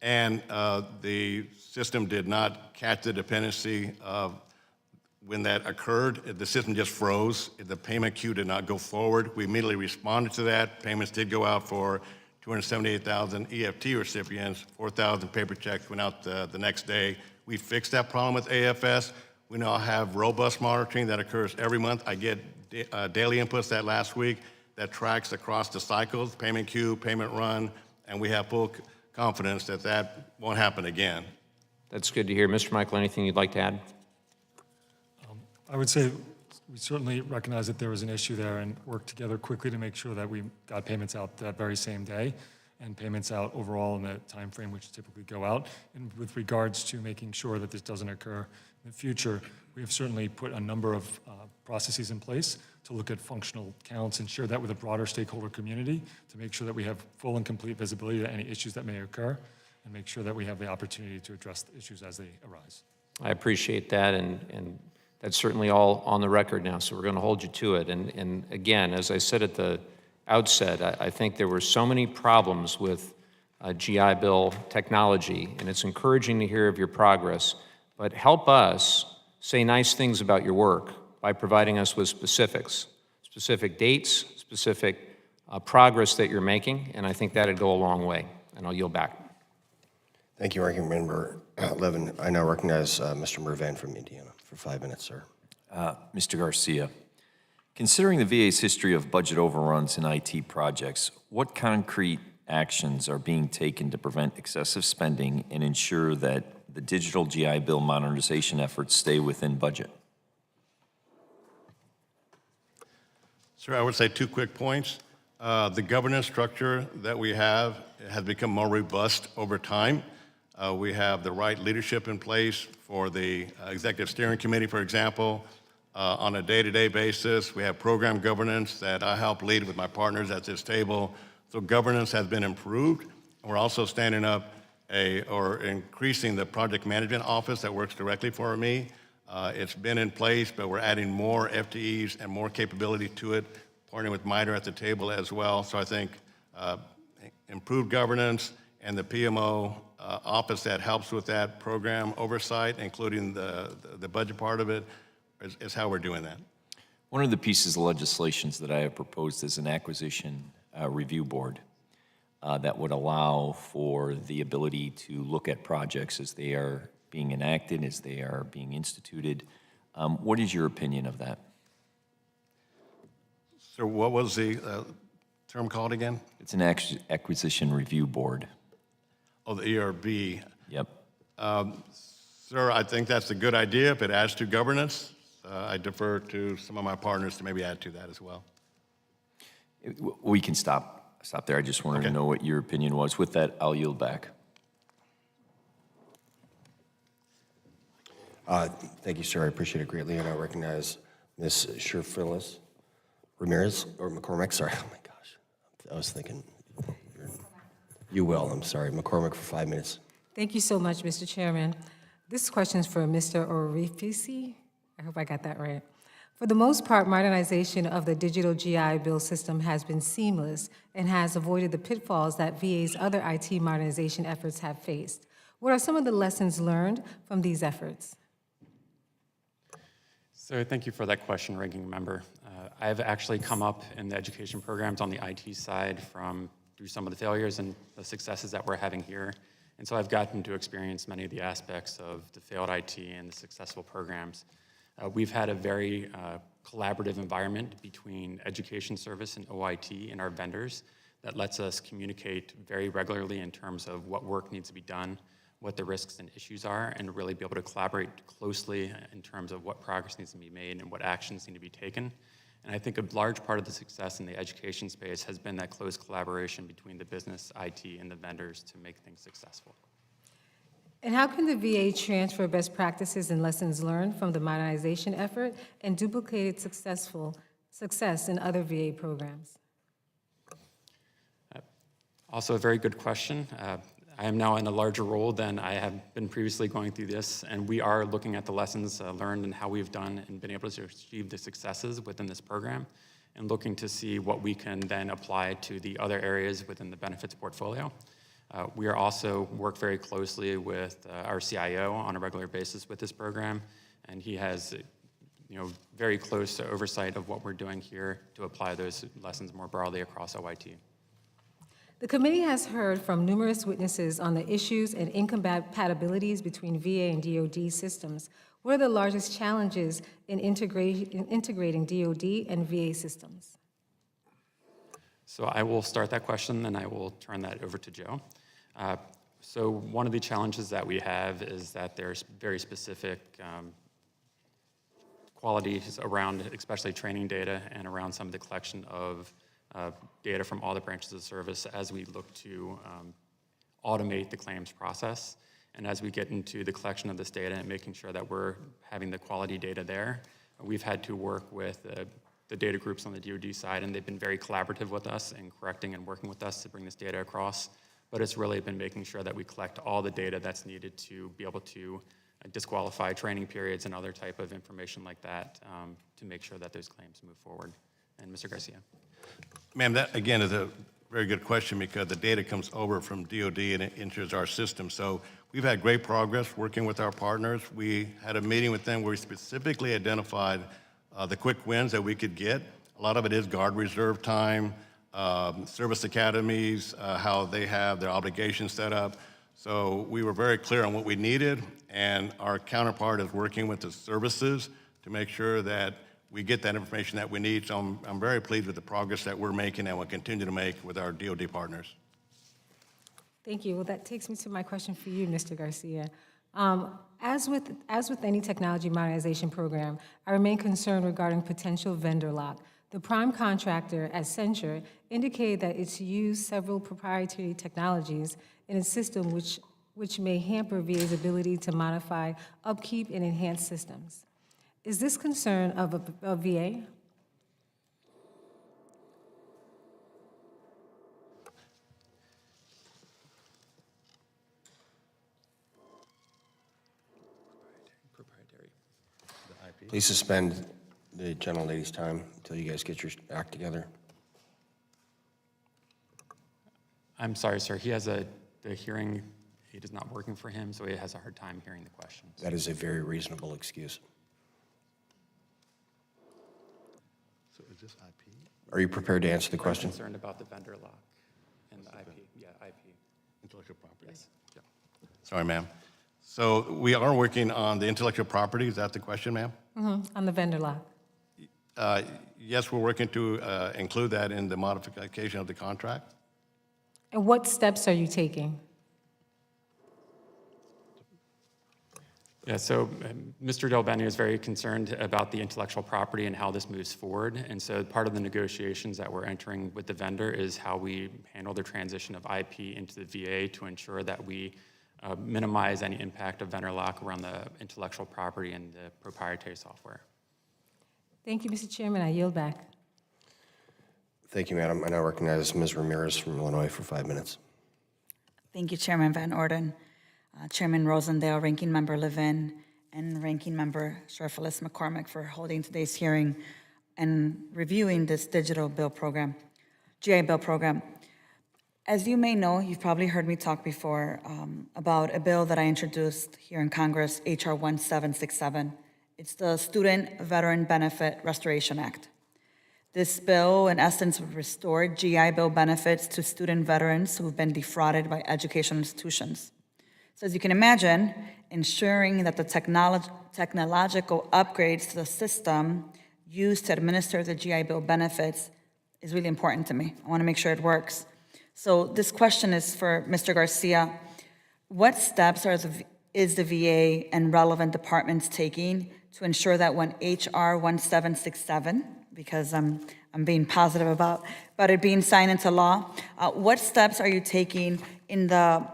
and the system did not catch the dependency when that occurred. The system just froze. The payment queue did not go forward. We immediately responded to that. Payments did go out for 278,000 EFT recipients. 4,000 paper checks went out the next day. We fixed that problem with AFS. We now have robust monitoring that occurs every month. I get daily inputs that last week that tracks across the cycles, payment queue, payment run, and we have full confidence that that won't happen again. That's good to hear. Mr. Michael, anything you'd like to add? I would say we certainly recognize that there was an issue there and worked together quickly to make sure that we got payments out that very same day and payments out overall in the time frame which typically go out. And with regards to making sure that this doesn't occur in the future, we have certainly put a number of processes in place to look at functional counts and share that with a broader stakeholder community to make sure that we have full and complete visibility to any issues that may occur and make sure that we have the opportunity to address the issues as they arise. I appreciate that, and that's certainly all on the record now, so we're going to hold you to it. And again, as I said at the outset, I think there were so many problems with GI Bill technology, and it's encouraging to hear of your progress, but help us say nice things about your work by providing us with specific dates, specific progress that you're making, and I think that'd go a long way. And I'll yield back. Thank you, Ranking Member Levin. I now recognize Mr. Mervan from Indiana for 5 minutes, sir. Mr. Garcia, considering the VA's history of budget overruns in IT projects, what concrete actions are being taken to prevent excessive spending and ensure that the digital GI Bill modernization efforts stay within budget? Sir, I would say 2 quick points. The governance structure that we have has become more robust over time. We have the right leadership in place for the Executive Steering Committee, for example. On a day-to-day basis, we have program governance that I help lead with my partners at this table. So governance has been improved. We're also standing up or increasing the project management office that works directly for me. It's been in place, but we're adding more FTEs and more capability to it, partnering with Mitre at the table as well. So I think improved governance and the PMO office that helps with that program oversight, including the budget part of it, is how we're doing that. One of the pieces of legislations that I have proposed is an acquisition review board that would allow for the ability to look at projects as they are being enacted, as they are being instituted. What is your opinion of that? So what was the term called again? It's an acquisition review board. Oh, the ERB. Yep. Sir, I think that's a good idea if it adds to governance. I defer to some of my partners to maybe add to that as well. We can stop there. I just wanted to know what your opinion was. With that, I'll yield back. Thank you, sir. I appreciate it greatly, and I recognize Ms. Sherfilis Ramirez, or McCormick, sorry. Oh, my gosh. I was thinking, you will, I'm sorry. McCormick for 5 minutes. Thank you so much, Mr. Chairman. This question is for Mr. Orifisi. I hope I got that right. For the most part, modernization of the digital GI Bill system has been seamless and has avoided the pitfalls that VA's other IT modernization efforts have faced. What are some of the lessons learned from these efforts? So thank you for that question, Ranking Member. I've actually come up in the education programs on the IT side through some of the failures and the successes that we're having here. And so I've gotten to experience many of the aspects of the failed IT and the successful programs. We've had a very collaborative environment between Education Service and OIT and our vendors that lets us communicate very regularly in terms of what work needs to be done, what the risks and issues are, and really be able to collaborate closely in terms of what progress needs to be made and what actions need to be taken. And I think a large part of the success in the education space has been that close collaboration between the business, IT, and the vendors to make things successful. And how can the VA transfer best practices and lessons learned from the modernization effort and duplicate success in other VA programs? Also a very good question. I am now in a larger role than I have been previously going through this, and we are looking at the lessons learned and how we've done and been able to achieve the successes within this program, and looking to see what we can then apply to the other areas within the benefits portfolio. We are also work very closely with our CIO on a regular basis with this program, and he has very close oversight of what we're doing here to apply those lessons more broadly across OIT. The committee has heard from numerous witnesses on the issues and incompatibilities between VA and DoD systems. What are the largest challenges in integrating DoD and VA systems? So I will start that question, and I will turn that over to Joe. So one of the challenges that we have is that there's very specific qualities around especially training data and around some of the collection of data from all the branches of service as we look to automate the claims process. And as we get into the collection of this data and making sure that we're having the quality data there, we've had to work with the data groups on the DoD side, and they've been very collaborative with us in correcting and working with us to bring this data across. But it's really been making sure that we collect all the data that's needed to be able to disqualify training periods and other type of information like that to make sure that those claims move forward. And Mr. Garcia. Ma'am, that again is a very good question because the data comes over from DoD and it enters our system. So we've had great progress working with our partners. We had a meeting with them where we specifically identified the quick wins that we could get. A lot of it is Guard Reserve time, service academies, how they have their obligations set up. So we were very clear on what we needed, and our counterpart is working with the services to make sure that we get that information that we need. So I'm very pleased with the progress that we're making and will continue to make with our DoD partners. Thank you. Well, that takes me to my question for you, Mr. Garcia. As with any technology modernization program, I remain concerned regarding potential vendor lock. The prime contractor, Accenture, indicated that it's used several proprietary technologies in a system which may hamper VA's ability to modify, upkeep, and enhance systems. Is this concern of VA? Please suspend the gentlelady's time until you guys get your act together. I'm sorry, sir. He has the hearing aid is not working for him, so he has a hard time hearing the questions. That is a very reasonable excuse. So is this IP? Are you prepared to answer the I'm question? concerned about the vendor lock and the IP. Yeah, IP. Intellectual property. Yes. Yeah. Sorry, ma'am. So we are working on the intellectual property. Is that the question, ma'am? On the vendor lock. Yes, we're working to include that in the modification of the contract. And what steps are you taking? Yeah, so Mr. Del Bene is very concerned about the intellectual property and how this moves forward. And so part of the negotiations that we're entering with the vendor is how we handle the transition of IP into the VA to ensure that we minimize any impact of vendor lock around the intellectual property and the proprietary software. Thank you, Mr. Chairman. I yield back. Thank you, madam. I now recognize Ms. Ramirez from Illinois for 5 minutes. Thank you, Chairman Van Orden, Chairman Rosendale, Ranking Member Levin, and Ranking Member Sharfelis McCormick for holding today's hearing and reviewing this digital bill program, GI bill program. As you may know, you've probably heard me talk before about a bill that I introduced here in Congress, HR 1767. It's the Student Veteran Benefit Restoration Act. This bill, in essence, would restore GI Bill benefits to student veterans who've been defrauded by educational institutions. So as you can imagine, ensuring that the technological upgrades to the system used to administer the GI Bill benefits is really important to me. I want to make sure it works. So this question is for Mr. Garcia. What steps is the VA and relevant departments taking to ensure that when HR 1767, because I'm being positive about it being signed into law, what steps are you taking in the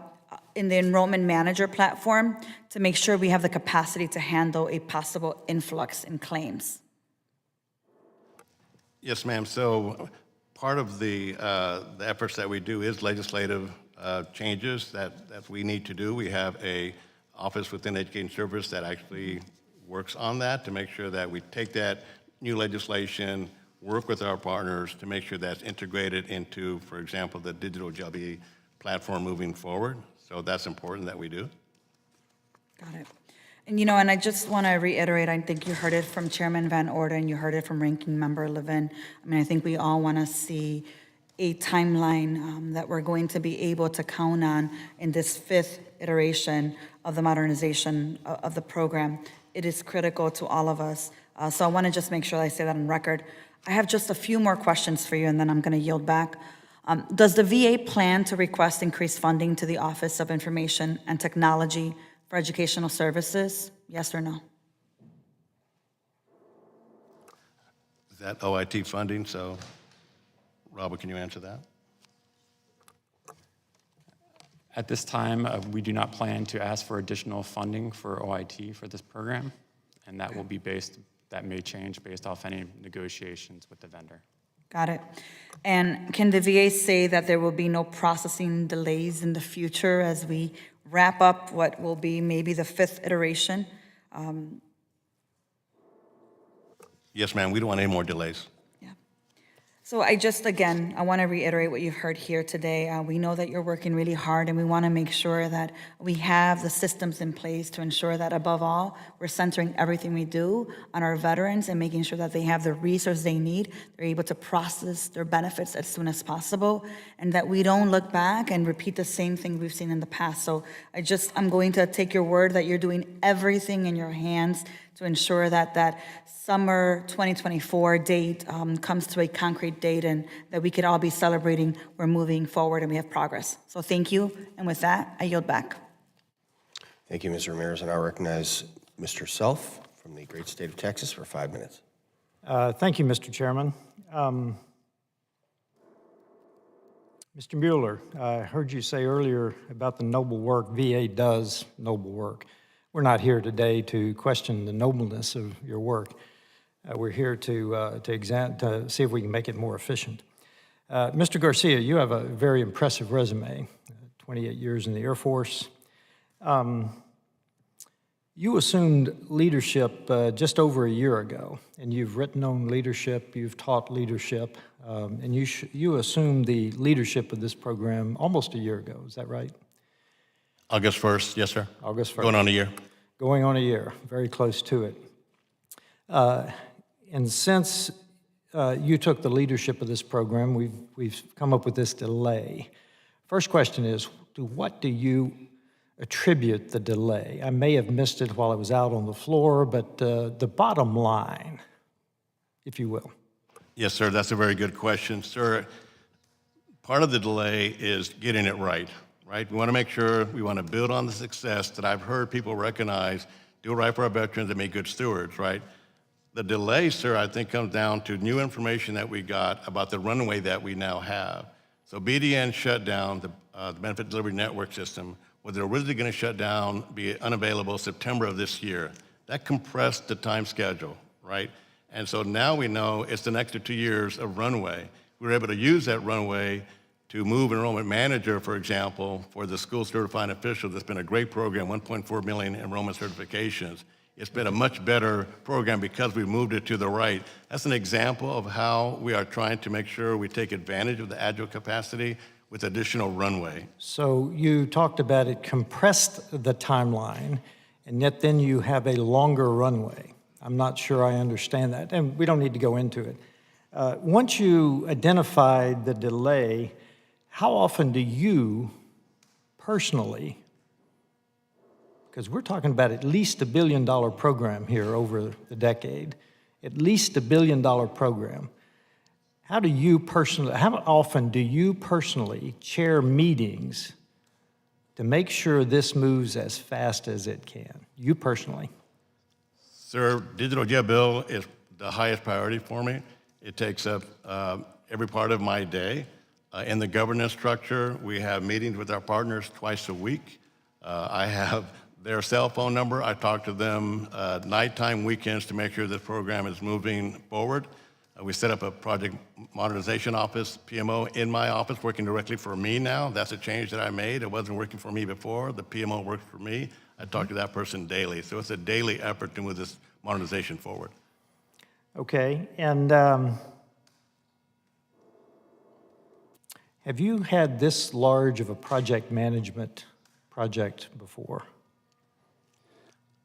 enrollment manager platform to make sure we have the capacity to handle a possible influx in claims? Yes, ma'am. So part of the efforts that we do is legislative changes that we need to do. We have a office within Education Service that actually works on that to make sure that we take that new legislation, work with our partners to make sure that's integrated into, for example, the digital JLB platform moving forward. So that's important that we do. Got it. And and I just want to reiterate, I think you heard it from Chairman Van Orden, you heard it from Ranking Member Levin. I mean, I think we all want to see a timeline that we're going to be able to count on in this 5th iteration of the modernization of the program. It is critical to all of us. So I want to just make sure I say that on record. I have just a few more questions for you, and then I'm going to yield back. Does the VA plan to request increased funding to the Office of Information and Technology for Educational Services? Yes or no? that OIT funding. So, Robert, can you answer that? At this time, we do not plan to ask for additional funding for OIT for this program, and that will be that may change based off any negotiations with the vendor. Got it. And can the VA say that there will be no processing delays in the future as we wrap up what will be maybe the 5th iteration? Yes, ma'am. We don't want any more delays. So I want to reiterate what you've heard here today. We know that you're working really hard, and we want to make sure that we have the systems in place to ensure that, above all, we're centering everything we do on our veterans and making sure that they have the resources they need, they're able to process their benefits as soon as possible, and that we don't look back and repeat the same thing we've seen in the past. So I'm going to take your word that you're doing everything in your hands to ensure that that summer 2024 date comes to a concrete date, and that we could all be celebrating we're moving forward and we have progress. So thank you, and with that, I yield back. Thank you, Ms. Ramirez, and I recognize Mr. Self from the great state of Texas for 5 minutes. Thank you, Mr. Chairman. Mr. Mueller, I heard you say earlier about the noble work. VA does noble work. We're not here today to question the nobleness of your work. We're here to see if we can make it more efficient. Mr. Garcia, you have a very impressive resume, 28 years in the Air Force. You assumed leadership just over a year ago, and you've written on leadership, you've taught leadership, and you assumed the leadership of this program almost a year ago. Is that right? August 1st, yes, sir. August 1st. Going on a year. Going on a year, very close to it. And since you took the leadership of this program, we've come up with this delay. First question is, to what do you attribute the delay? I may have missed it while I was out on the floor, but the bottom line, if you will. Yes, sir, that's a very good question. Sir, part of the delay is getting it right. We want to make sure, we want to build on the success that I've heard people recognize, do right for our veterans and make good stewards, right? The delay, sir, I think comes down to new information that we got about the runway that we now have. So BDN shut down the Benefit Delivery Network system, was originally going to shut down, be unavailable September of this year. That compressed the time schedule, right? And so now we know it's an extra 2 years of runway. We were able to use that runway to move enrollment manager, for example, for the school certifying officials. It's been a great program, 1.4 million enrollment certifications. It's been a much better program because we moved it to the right. That's an example of how we are trying to make sure we take advantage of the agile capacity with additional runway. So you talked about it compressed the timeline, and yet then you have a longer runway. I'm not sure I understand that, and we don't need to go into it. Once you identified the delay, how often do you personally, because we're talking about at least $1 billion program here over the decade, at least $1 billion program, how often do you personally chair meetings to make sure this moves as fast as it can? You personally. Sir, digital jet bill is the highest priority for me. It takes up every part of my day. In the governance structure, we have meetings with our partners twice a week. I have their cell phone number. I talk to them nighttime, weekends to make sure this program is moving forward. We set up a project modernization office, PMO, in my office, working directly for me now. That's a change that I made. It wasn't working for me before. The PMO works for me. I talk to that person daily. So it's a daily effort to move this modernization forward. Okay, and have you had this large of a project management project before?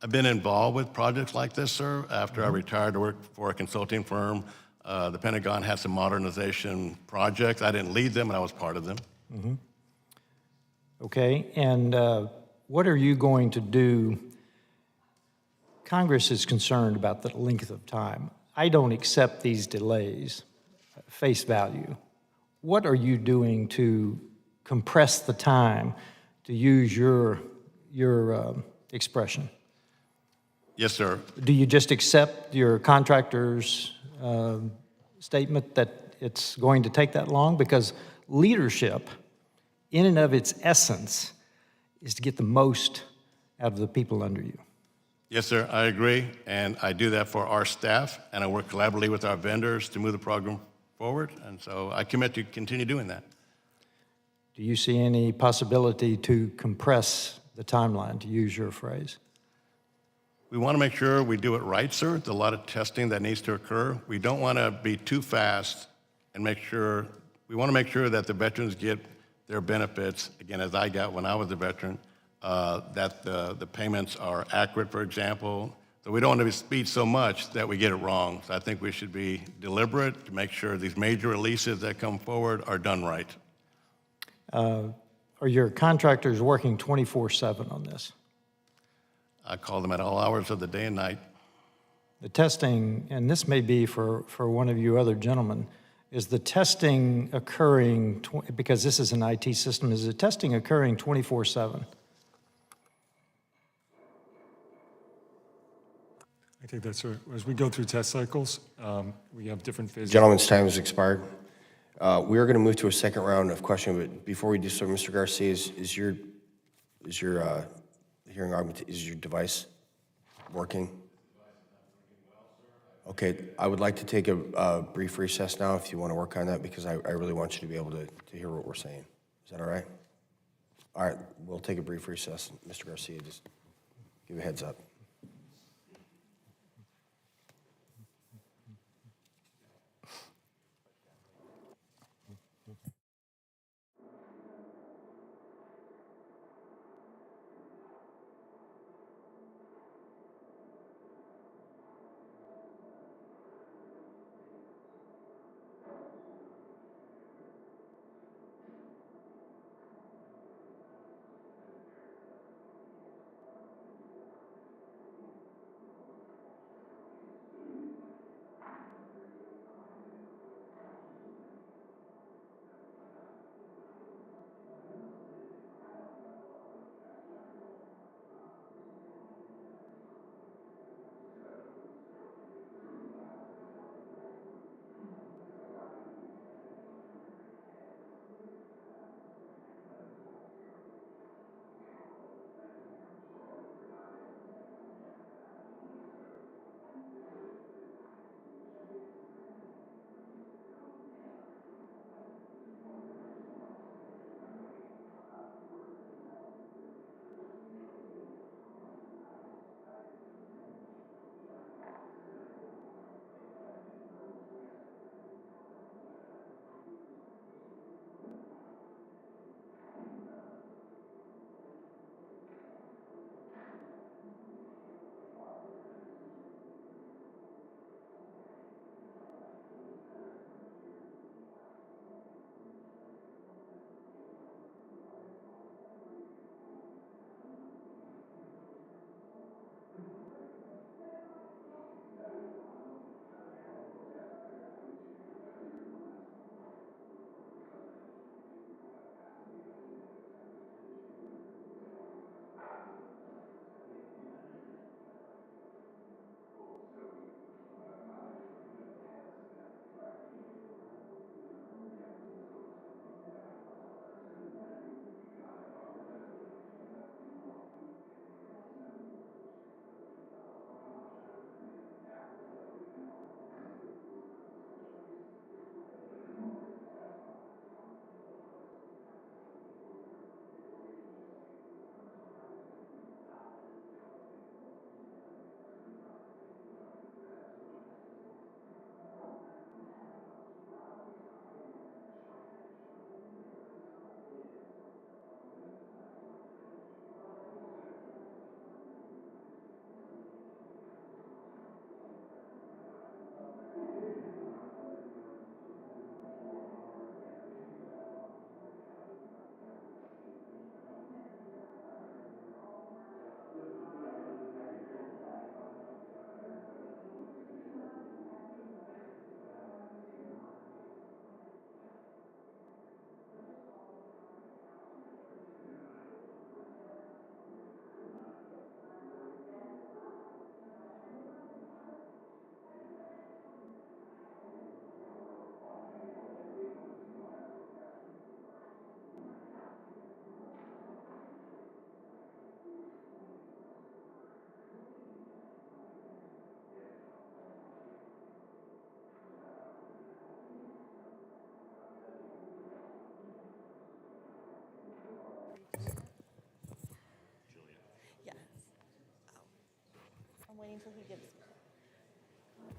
I've been involved with projects like this, sir. After I retired to work for a consulting firm, the Pentagon had some modernization projects. I didn't lead them, but I was part of them. Mm-hmm. Okay, and what are you going to do? Congress is concerned about the length of time. I don't accept these delays face value. What are you doing to compress the time, to use your expression? Yes, sir. Do you just accept your contractors' statement that it's going to take that long? Because leadership, in and of its essence, is to get the most out of the people under you. Yes, sir, I agree, and I do that for our staff, and I work collaboratively with our vendors to move the program forward, and so I commit to continue doing that. Do you see any possibility to compress the timeline, to use your phrase? We want to make sure we do it right, sir. There's a lot of testing that needs to occur. We don't want to be too fast and we want to make sure that the veterans get their benefits, again, as I got when I was a veteran, that the payments are accurate, for example. So we don't want to speed so much that we get it wrong. So I think we should be deliberate to make sure these major releases that come forward are done right. Are your contractors working 24/7 on this? I call them at all hours of the day and night. The testing, and this may be for one of you other gentlemen, is the testing occurring, because this is an IT system, is the testing occurring 24/7? I think that's right. As we go through test cycles, we have different phases. Gentlemen's time has expired. We are going to move to a second round of questioning, but before we do so, Mr. Garcia, is your hearing augment, is your device working? Okay, I would like to take a brief recess now if you want to work on that, because I really want you to be able to hear what we're saying. Is that all right? All right, we'll take a brief recess. Mr. Garcia, just give a heads up.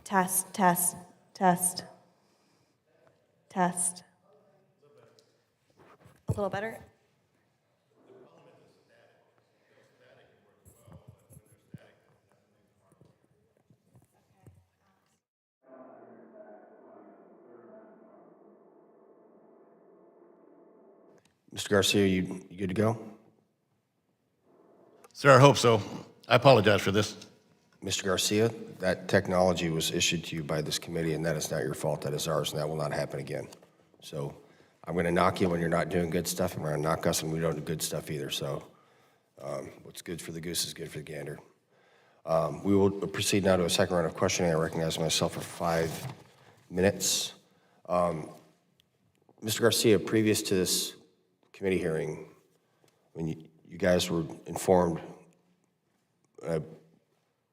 Test, test, test. Test. A little better? Mr. Garcia, you good to go? Sir, I hope so. I apologize for this. Mr. Garcia, that technology was issued to you by this committee, and that is not your fault, that is ours, and that will not happen again. So I'm going to knock you when you're not doing good stuff, and we're going to knock us when we don't do good stuff either. So what's good for the goose is good for the gander. We will proceed now to a second round of questioning. I recognize myself for 5 minutes. Mr. Garcia, previous to this committee hearing, when you guys were informed, I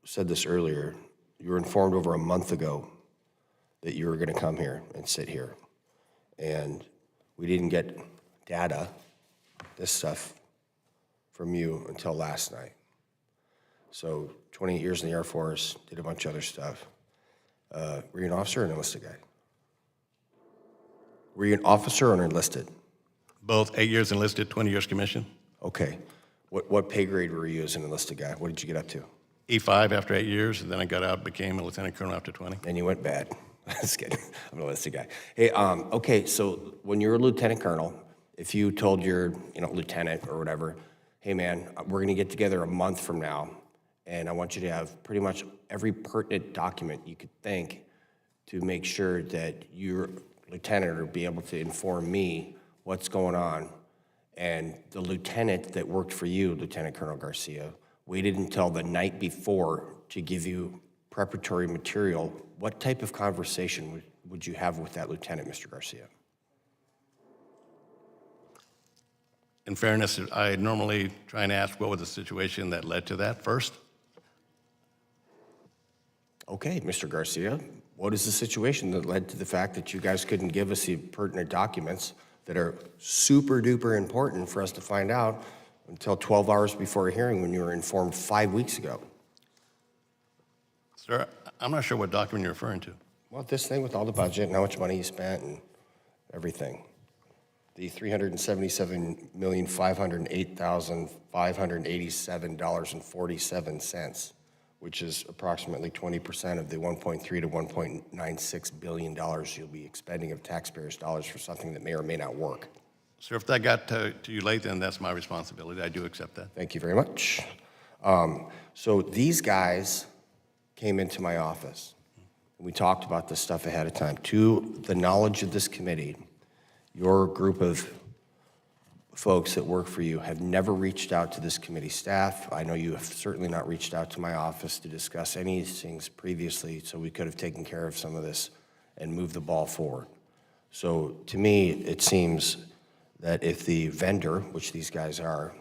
said this earlier, you were informed over a month ago that you were going to come here and sit here. And we didn't get data, this stuff, from you until last night. So 28 years in the Air Force, did a bunch of other stuff. Were you an officer or an enlisted guy? Were you an officer or an enlisted? Both 8 years enlisted, 20 years commission. Okay. What pay grade were you as an enlisted guy? What did you get up to? E5 after 8 years, and then I got out, became a lieutenant colonel after 20. And you went bad. Just kidding. I'm an enlisted guy. Hey, okay, so when you were a lieutenant colonel, if you told your lieutenant or whatever, hey man, we're gonna get together a month from now, and I want you to have pretty much every pertinent document you could think to make sure that your lieutenant will be able to inform me what's going on. And the lieutenant that worked for you, Lieutenant Colonel Garcia, waited until the night before to give you preparatory material. What type of conversation would you have with that lieutenant, Mr. Garcia? In fairness, I normally try and ask what was the situation that led to that first. Okay, Mr. Garcia, what is the situation that led to the fact that you guys couldn't give us the pertinent documents that are super duper important for us to find out until 12 hours before a hearing when you were informed 5 weeks ago? Sir, I'm not sure what document you're referring to. Well, this thing with all the budget and how much money you spent and everything. The $377,508,587.47, which is approximately 20% of the $1.3 to $1.96 billion you'll be expending of taxpayers' dollars for something that may or may not work. Sir, if that got to you late, then that's my responsibility. I do accept that. Thank you very much. So these guys came into my office. We talked about this stuff ahead of time. To the knowledge of this committee, your group of folks that work for you have never reached out to this committee staff. I know you have certainly not reached out to my office to discuss any of these things previously, so we could have taken care of some of this and moved the ball forward. So to me, it seems that if the vendor, which these guys are,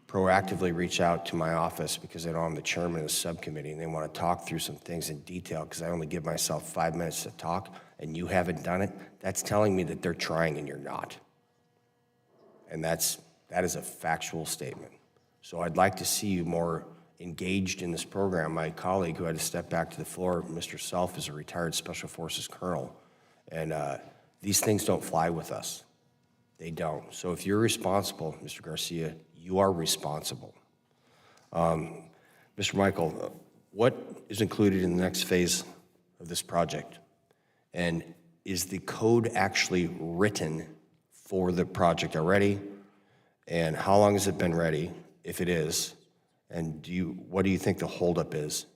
proactively reach out to my office because they know I'm the chairman of the subcommittee and they want to talk through some things in detail because I only give myself 5 minutes to talk and you haven't done it, that's telling me that they're trying and you're not. And that is a factual statement. So I'd like to see you more engaged in this program. My colleague who had to step back to the floor, Mr. Self, is a retired Special Forces colonel. And these things don't fly with us. They don't. So if you're responsible, Mr. Garcia, you are responsible. Mr. Michael, what is included in the next phase of this project? And is the code actually written for the project already? And how long has it been ready, if it is? And what do you think the holdup is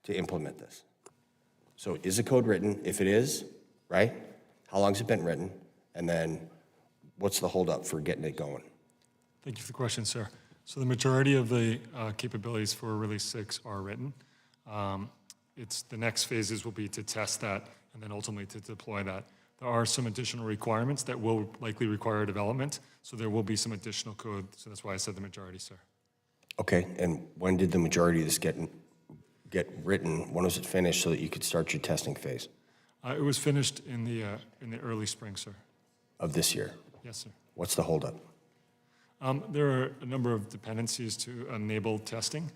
to implement this? So is the code written? If it is, right? How long has it been written? And then what's the holdup for getting it going? Thank you for the question, sir. So the majority of the capabilities for Release 6 are written. The next phases will be to test that and then ultimately to deploy that. There are some additional requirements that will likely require development, so there will be some additional code. So that's why I said the majority, sir. Okay, and when did the majority of this get written? When was it finished so that you could start your testing phase? It was finished in the early spring, sir. Of this year? Yes, sir. What's the holdup? There are a number of dependencies to enable testing.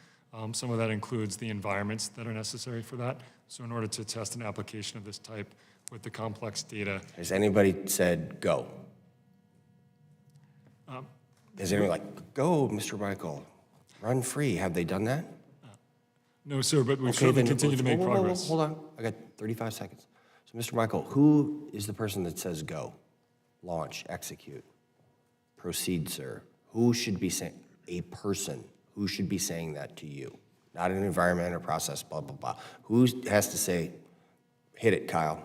Some of that includes the environments that are necessary for that. So in order to test an application of this type with the complex data, Has anybody said go? Has anyone like, go, Mr. Michael, run free? Have they done that? no, sir, but we Okay, certainly then continue to make whoa, whoa, whoa, progress. Hold on, I got 35 seconds. So, Mr. Michael, who is the person that says go, launch, execute, proceed, sir? Who should be saying, a person, who should be saying that to you? Not an environment or process, blah, blah, blah. Who has to say, hit it, Kyle?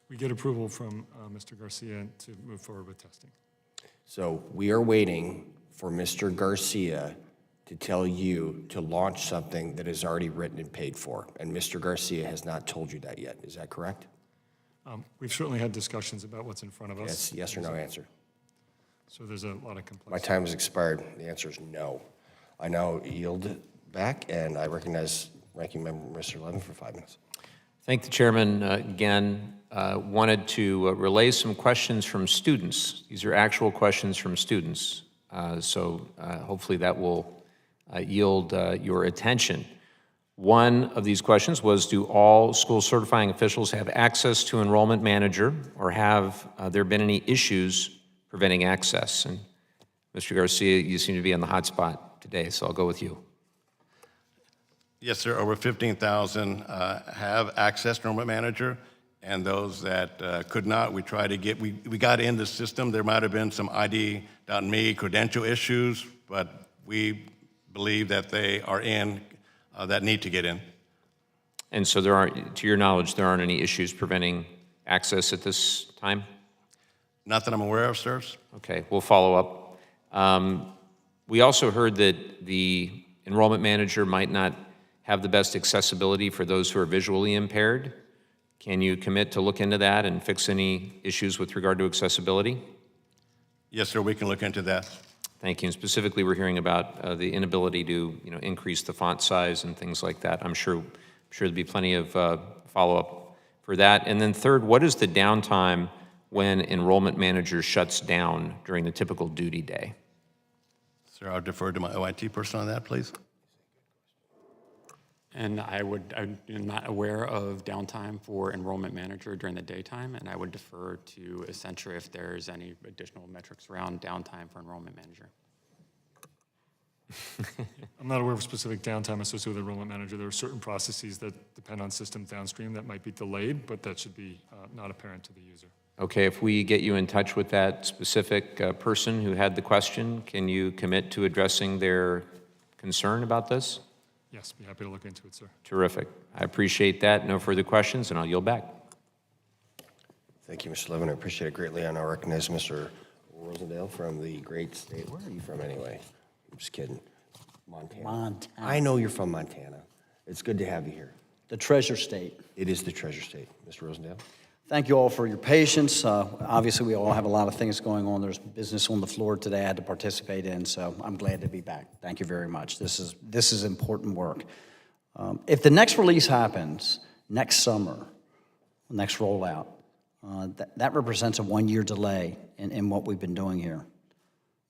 We get approval from Mr. Garcia to move forward with testing. So we are waiting for Mr. Garcia to tell you to launch something that is already written and paid for. And Mr. Garcia has not told you that yet. Is that correct? We've certainly had discussions about what's in front of us. Yes, yes or no answer. So there's a lot of My complexity. time has expired. The answer is no. I now yield back, and I recognize Ranking Member Mr. Levin for 5 minutes. Thank the chairman again. Wanted to relay some questions from students. These are actual questions from students. So hopefully that will yield your attention. One of these questions was, do all school certifying officials have access to enrollment manager, or have there been any issues preventing access? And Mr. Garcia, you seem to be on the hot spot today, so I'll go with you. Yes, sir. Over 15,000 have access to enrollment manager, and those that could not, we try to get, we got in the system. There might have been some ID.me credential issues, but we believe that they are in, that need to get in. And so there aren't, to your knowledge, there aren't any issues preventing access at this time? Not that I'm aware of, sirs. Okay, we'll follow up. We also heard that the enrollment manager might not have the best accessibility for those who are visually impaired. Can you commit to look into that and fix any issues with regard to accessibility? Yes, sir, we can look into that. Thank you. And specifically, we're hearing about the inability to, increase the font size and things like that. I'm sure there'll be plenty of follow-up for that. And then third, what is the downtime when enrollment manager shuts down during the typical duty day? Sir, I'll defer to my OIT person on that, please. And I'm not aware of downtime for enrollment manager during the daytime, and I would defer to Accenture if there's any additional metrics around downtime for enrollment manager. I'm not aware of specific downtime associated with enrollment manager. There are certain processes that depend on systems downstream that might be delayed, but that should be not apparent to the user. Okay, if we get you in touch with that specific person who had the question, can you commit to addressing their concern about this? Yes, be happy to look into it, sir. Terrific. I appreciate that. No further questions, and I'll yield back. Thank you, Mr. Levin. I appreciate it greatly. I now recognize Mr. Rosendale from the great state. Where are you from anyway? I'm just kidding. Montana. Montana. I know you're from Montana. It's good to have you here. The Treasure State. It is the treasure state. Mr. Rosendale? Thank you all for your patience. Obviously, we all have a lot of things going on. There's business on the floor today I had to participate in, so I'm glad to be back. Thank you very much. This is important work. If the next release happens next summer, next rollout, that represents a one-year delay in what we've been doing here.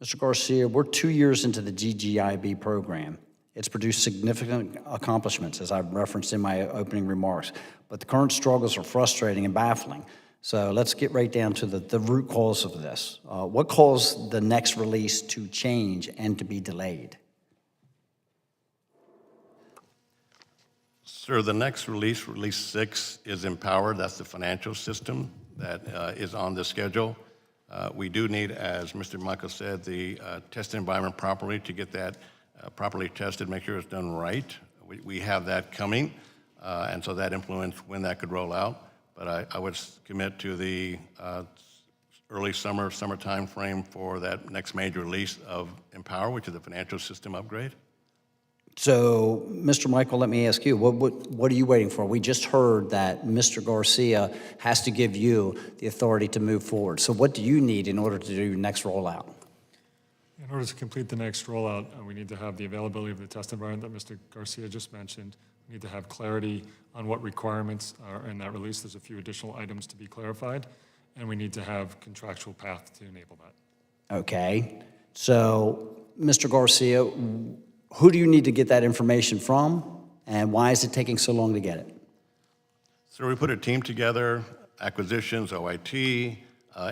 Mr. Garcia, we're 2 years into the GGIB program. It's produced significant accomplishments, as I referenced in my opening remarks, but the current struggles are frustrating and baffling. So let's get right down to the root cause of this. What caused the next release to change and to be delayed? Sir, the next release, Release 6, is Empower. That's the financial system that is on the schedule. We do need, as Mr. Michael said, the test environment properly to get that properly tested, make sure it's done right. We have that coming, and so that influenced when that could roll out. But I would commit to the early summer time frame for that next major release of Empower, which is the financial system upgrade. So, Mr. Michael, let me ask you, what are you waiting for? We just heard that Mr. Garcia has to give you the authority to move forward. So what do you need in order to do your next rollout? In order to complete the next rollout, we need to have the availability of the test environment that Mr. Garcia just mentioned. We need to have clarity on what requirements are in that release. There's a few additional items to be clarified, and we need to have contractual path to enable that. Okay. So, Mr. Garcia, Who do you need to get that information from, and why is it taking so long to get it? So we put a team together, acquisitions, OIT,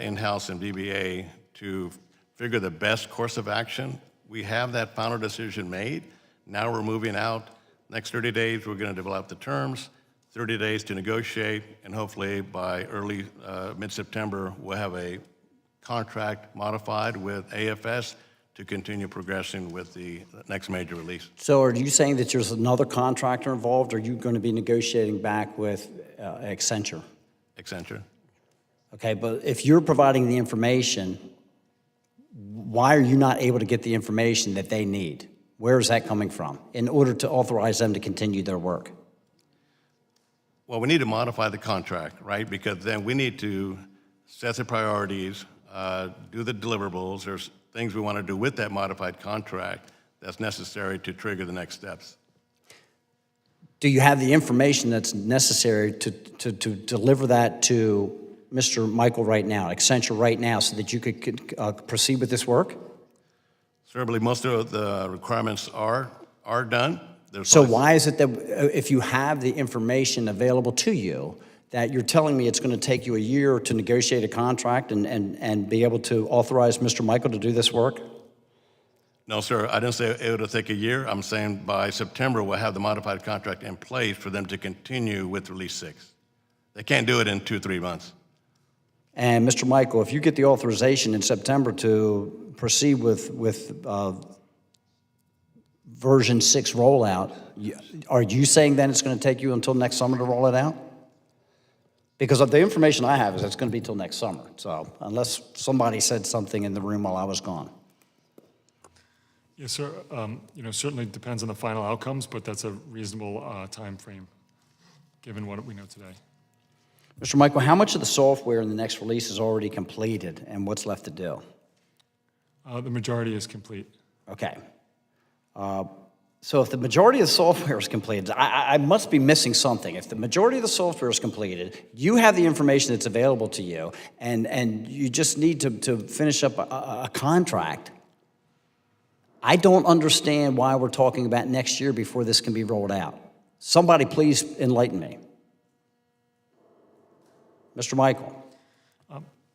in-house and DBA, to figure the best course of action. We have that final decision made. Now we're moving out. Next 30 days, we're going to develop the terms, 30 days to negotiate, and hopefully by early, mid-September, we'll have a contract modified with AFS to continue progressing with the next major release. So are you saying that there's another contractor involved, or are you going to be negotiating back with Accenture? Accenture. Okay, but if you're providing the information, why are you not able to get the information that they need? Where is that coming from in order to authorize them to continue their work? Well, we need to modify the contract, right? Because then we need to set the priorities, do the deliverables. There's things we want to do with that modified contract that's necessary to trigger the next steps. Do you have the information that's necessary to deliver that to Mr. Michael right now, Accenture right now, so that you could proceed with this work? Certainly, most of the requirements are done. So why is it that if you have the information available to you, that you're telling me it's going to take you a year to negotiate a contract and be able to authorize Mr. Michael to do this work? No, sir, I didn't say it would take a year. I'm saying by September, we'll have the modified contract in place for them to continue with Release 6. They can't do it in 2-3 months. And Mr. Michael, if you get the authorization in September to proceed with version 6 rollout, are you saying then it's going to take you until next summer to roll it out? Because of the information I have is it's going to be till next summer. So unless somebody said something in the room while I was gone. Yes, sir. Certainly depends on the final outcomes, but that's a reasonable time frame, given what we know today. Mr. Michael, how much of the software in the next release is already completed and what's left to do? The majority is complete. Okay. So if the majority of the software is completed, I must be missing something. If the majority of the software is completed, you have the information that's available to you, and you just need to finish up a contract. I don't understand why we're talking about next year before this can be rolled out. Somebody please enlighten me. Mr. Michael.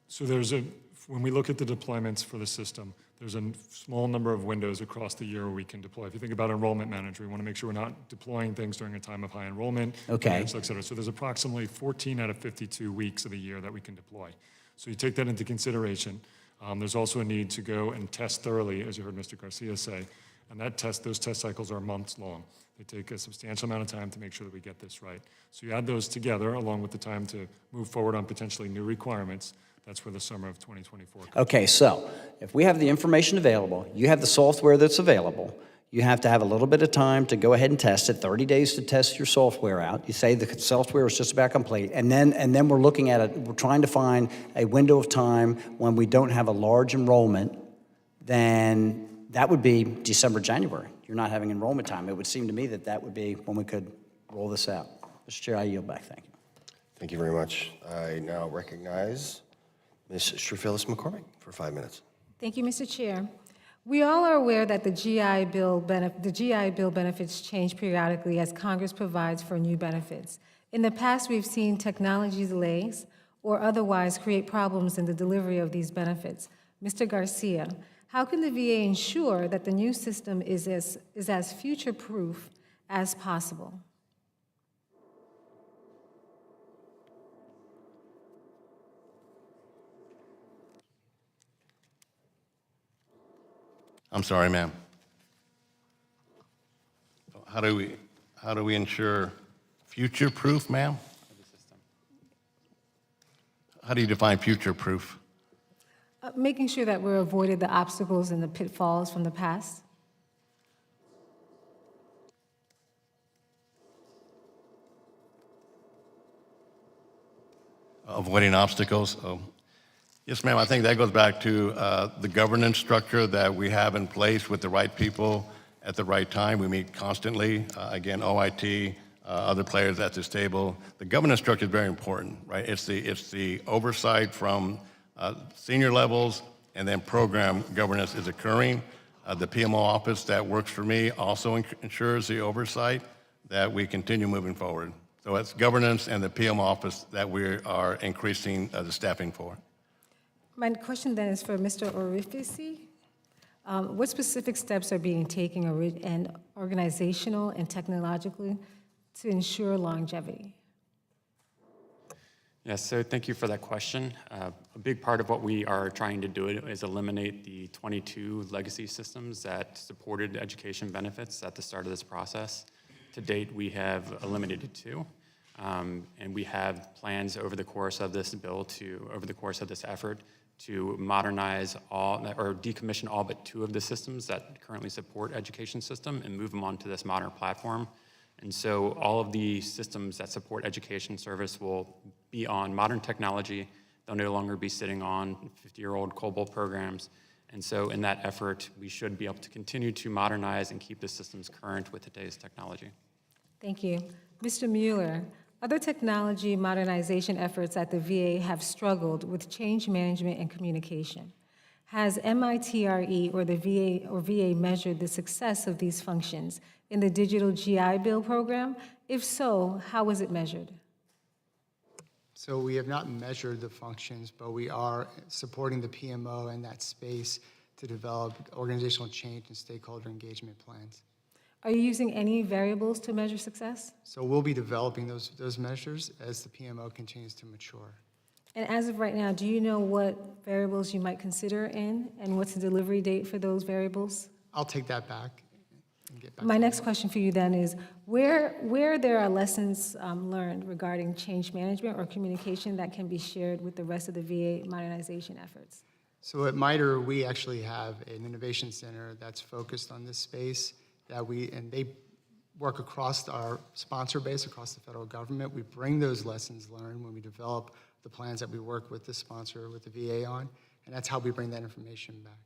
So when we look at the deployments for the system, there's a small number of windows across the year where we can deploy. If you think about Enrollment Manager, we want to make sure we're not deploying things during a time of high enrollment, Okay. et cetera. So there's approximately 14 out of 52 weeks of the year that we can deploy. So you take that into consideration. There's also a need to go and test thoroughly, as you heard Mr. Garcia say, and those test cycles are months long. They take a substantial amount of time to make sure that we get this right. So you add those together, along with the time to move forward on potentially new requirements. That's where the summer of 2024 comes. Okay, so if we have the information available, you have the software that's available, you have to have a little bit of time to go ahead and test it, 30 days to test your software out. You say the software is just about complete, and then we're looking at it, we're trying to find a window of time when we don't have a large enrollment, then that would be December, January. You're not having enrollment time. It would seem to me that that would be when we could roll this out. Mr. Chair, I yield back. Thank you. Thank you very much. I now recognize Ms. Phyllis McCormick for 5 minutes. Thank you, Mr. Chair. We all are aware that the GI Bill benefits change periodically as Congress provides for new benefits. In the past, we've seen technology delays or otherwise create problems in the delivery of these benefits. Mr. Garcia, how can the VA ensure that the new system is as future-proof as possible? I'm sorry, ma'am. How do we ensure future-proof, ma'am? How do you define future-proof? Making sure that we're avoided the obstacles and the pitfalls from the past. Avoiding obstacles. Oh. Yes, ma'am. I think that goes back to the governance structure that we have in place with the right people at the right time. We meet constantly. Again, OIT, other players at this table. The governance structure is very important, right? It's the oversight from senior levels, and then program governance is occurring. The PMO office that works for me also ensures the oversight that we continue moving forward. So it's governance and the PMO office that we are increasing the staffing for. My question then is for Mr. Orifici. What specific steps are being taken and organizational and technologically to ensure longevity? Yes, so thank you for that question. A big part of what we are trying to do is eliminate the 22 legacy systems that supported education benefits at the start of this process. To date, we have eliminated 2, and we have plans over the course of this effort to modernize all, or decommission all but 2 of the systems that currently support education system and move them onto this modern platform. And so all of the systems that support education service will be on modern technology. They'll no longer be sitting on 50-year-old COBOL programs. And so in that effort, we should be able to continue to modernize and keep the systems current with today's technology. Thank you. Mr. Mueller, other technology modernization efforts at the VA have struggled with change management and communication. Has MITRE or the VA measured the success of these functions in the Digital GI Bill program? If so, how was it measured? So we have not measured the functions, but we are supporting the PMO in that space to develop organizational change and stakeholder engagement plans. Are you using any variables to measure success? So we'll be developing those measures as the PMO continues to mature. And as of right now, do you know what variables you might consider in, and what's the delivery date for those variables? I'll take that back and get back My to you. next question for you then is, where there are lessons learned regarding change management or communication that can be shared with the rest of the VA modernization efforts? So at Mitre, we actually have an innovation center that's focused on this space and they work across our sponsor base, across the federal government. We bring those lessons learned when we develop the plans that we work with the sponsor, with the VA on, and that's how we bring that information back.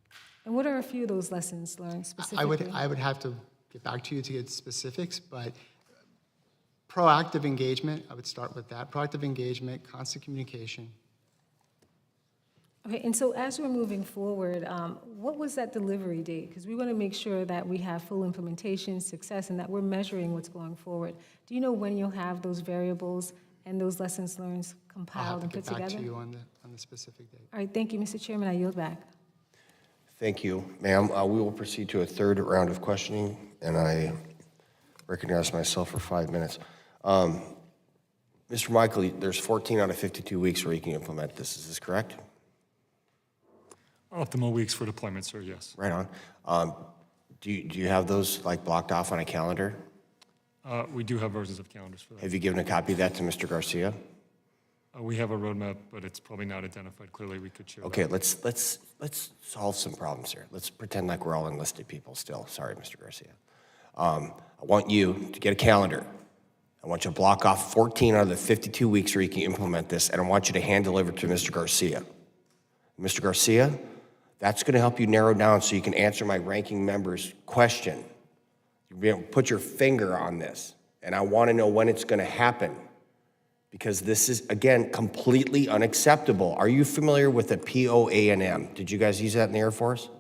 And what are a few of those lessons learned specifically? I would have to get back to you to get specifics, but proactive engagement, I would start with that. Proactive engagement, constant communication. Okay, and so as we're moving forward, what was that delivery date? Because we want to make sure that we have full implementation, success, and that we're measuring what's going forward. Do you know when you'll have those variables and those lessons learned compiled and put together? I'll have to get back to you on the specific date. All right, thank you, Mr. Chairman. I yield back. Thank you, ma'am. We will proceed to a third round of questioning, and I recognize myself for 5 minutes. Mr. Michael, there's 14 out of 52 weeks where you can implement this. Is this correct? Optimal weeks for deployment, sir, yes. Right on. Do you have those like blocked off on a calendar? We do have versions of calendars for that. Have you given a copy of that to Mr. Garcia? We have a roadmap, but it's probably not identified clearly. We could share Okay, that. let's solve some problems here. Let's pretend like we're all enlisted people still. Sorry, Mr. Garcia. I want you to get a calendar. I want you to block off 14 out of the 52 weeks where you can implement this, and I want you to hand deliver it to Mr. Garcia. Mr. Garcia, that's going to help you narrow down so you can answer my ranking member's question. You'll be able to put your finger on this, and I want to know when it's going to happen, because this is, again, completely unacceptable. Are you familiar with the POA&M? Did you guys use that in the Air Force?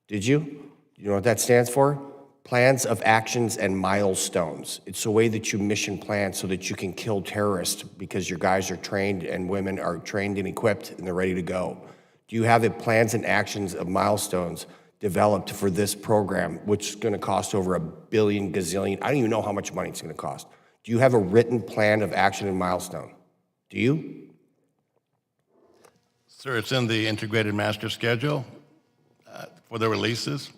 Did you? You know what that stands for? Plans of Actions and Milestones. It's a way that you mission plan so that you can kill terrorists because your guys are trained and women are trained and equipped and they're ready to go. Do you have the plans and actions of milestones developed for this program, which is going to cost over $1 billion gazillion? I don't even know how much money it's going to cost. Do you have a written plan of action and milestone? Do you? Sir, it's in the integrated master schedule for the releases.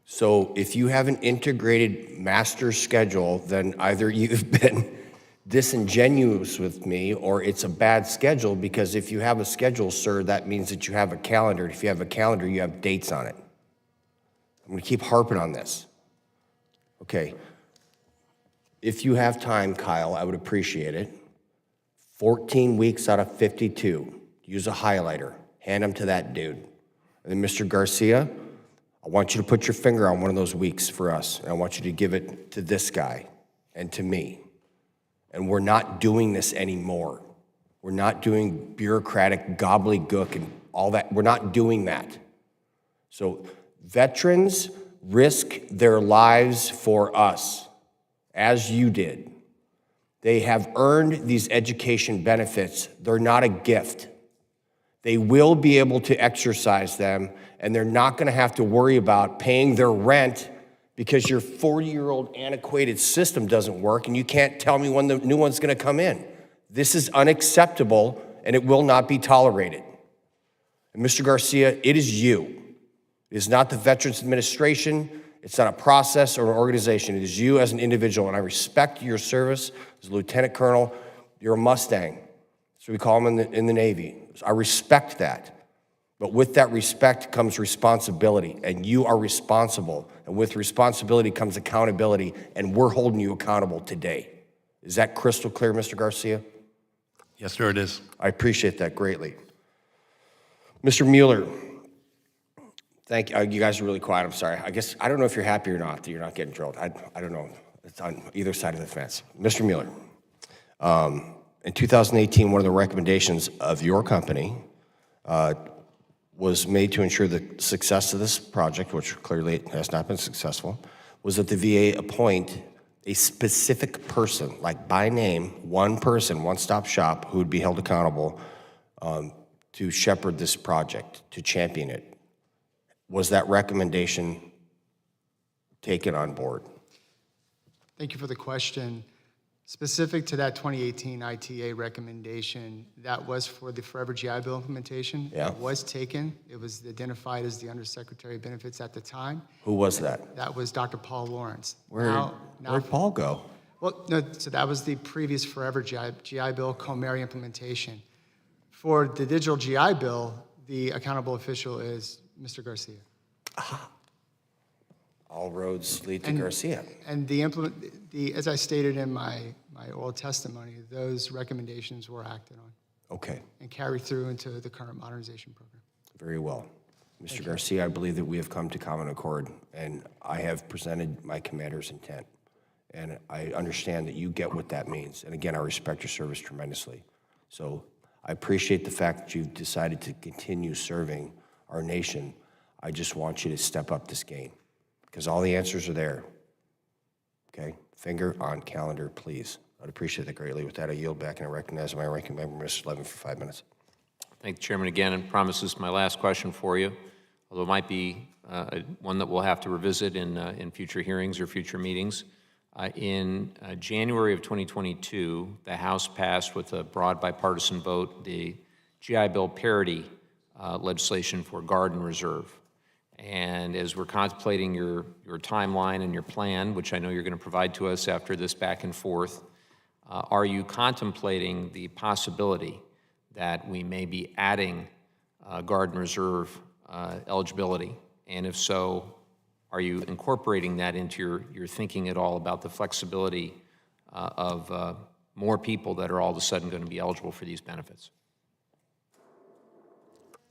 So if you have an integrated master schedule, then either you've been disingenuous with me or it's a bad schedule, because if you have a schedule, sir, that means that you have a calendar. If you have a calendar, you have dates on it. I'm going to keep harping on this. Okay. If you have time, Kyle, I would appreciate it. 14 weeks out of 52. Use a highlighter. Hand them to that dude. And then Mr. Garcia, I want you to put your finger on one of those weeks for us, and I want you to give it to this guy and to me. And we're not doing this anymore. We're not doing bureaucratic gobbledygook and all that. We're not doing that. So Veterans risk their lives for us, as you did. They have earned these education benefits. They're not a gift. They will be able to exercise them, and they're not going to have to worry about paying their rent because your 40-year-old antiquated system doesn't work and you can't tell me when the new one's going to come in. This is unacceptable, and it will not be tolerated. And Mr. Garcia, it is you. It is not the Veterans Administration. It's not a process or an organization. It is you as an individual, and I respect your service as a lieutenant colonel. You're a Mustang, so we call them in the Navy. I respect that. But with that respect comes responsibility, and you are responsible. And with responsibility comes accountability, and we're holding you accountable today. Is that crystal clear, Mr. Garcia? Yes, sir, it is. I appreciate that greatly. Mr. Mueller, thank you. You guys are really quiet. I'm sorry. I don't know if you're happy or not that you're not getting drilled. I don't know. It's on either side of the fence. Mr. Mueller, in 2018, one of the recommendations of your company was made to ensure the success of this project, which clearly has not been successful, was that the VA appoint a specific person, like by name, one person, one-stop shop, who would be held accountable to shepherd this project, to champion it. Was that recommendation taken on board? Thank you for the question. Specific to that 2018 ITA recommendation, that was for the Forever GI Bill implementation. Yeah. It was taken. It was identified as the Undersecretary of Benefits at the time. Who was that? That was Dr. Paul Lawrence. Where'd Paul go? Well, no, so that was the previous Forever GI Bill Comeri implementation. For the digital GI Bill, the accountable official is Mr. Garcia. All roads lead to Garcia. And as I stated in my oral testimony, those recommendations were acted on Okay, and carried through into the current modernization program. very well. Mr. Garcia, I believe that we have come to common accord, and I have presented my commander's intent. And I understand that you get what that means. And again, I respect your service tremendously. So I appreciate the fact that you've decided to continue serving our nation. I just want you to step up this game, because all the answers are there. Okay? Finger on calendar, please. I'd appreciate that greatly. With that, I yield back and I recognize my ranking member, Mr. Levin, for 5 minutes. Thank the Chairman again, and promise this is my last question for you, although it might be one that we'll have to revisit in future hearings or future meetings. In January of 2022, the House passed with a broad bipartisan vote the GI Bill parity legislation for Guard and Reserve. And as we're contemplating your timeline and your plan, which I know you're going to provide to us after this back and forth, are you contemplating the possibility that we may be adding Guard and Reserve eligibility? And if so, are you incorporating that into your thinking at all about the flexibility of more people that are all of a sudden going to be eligible for these benefits?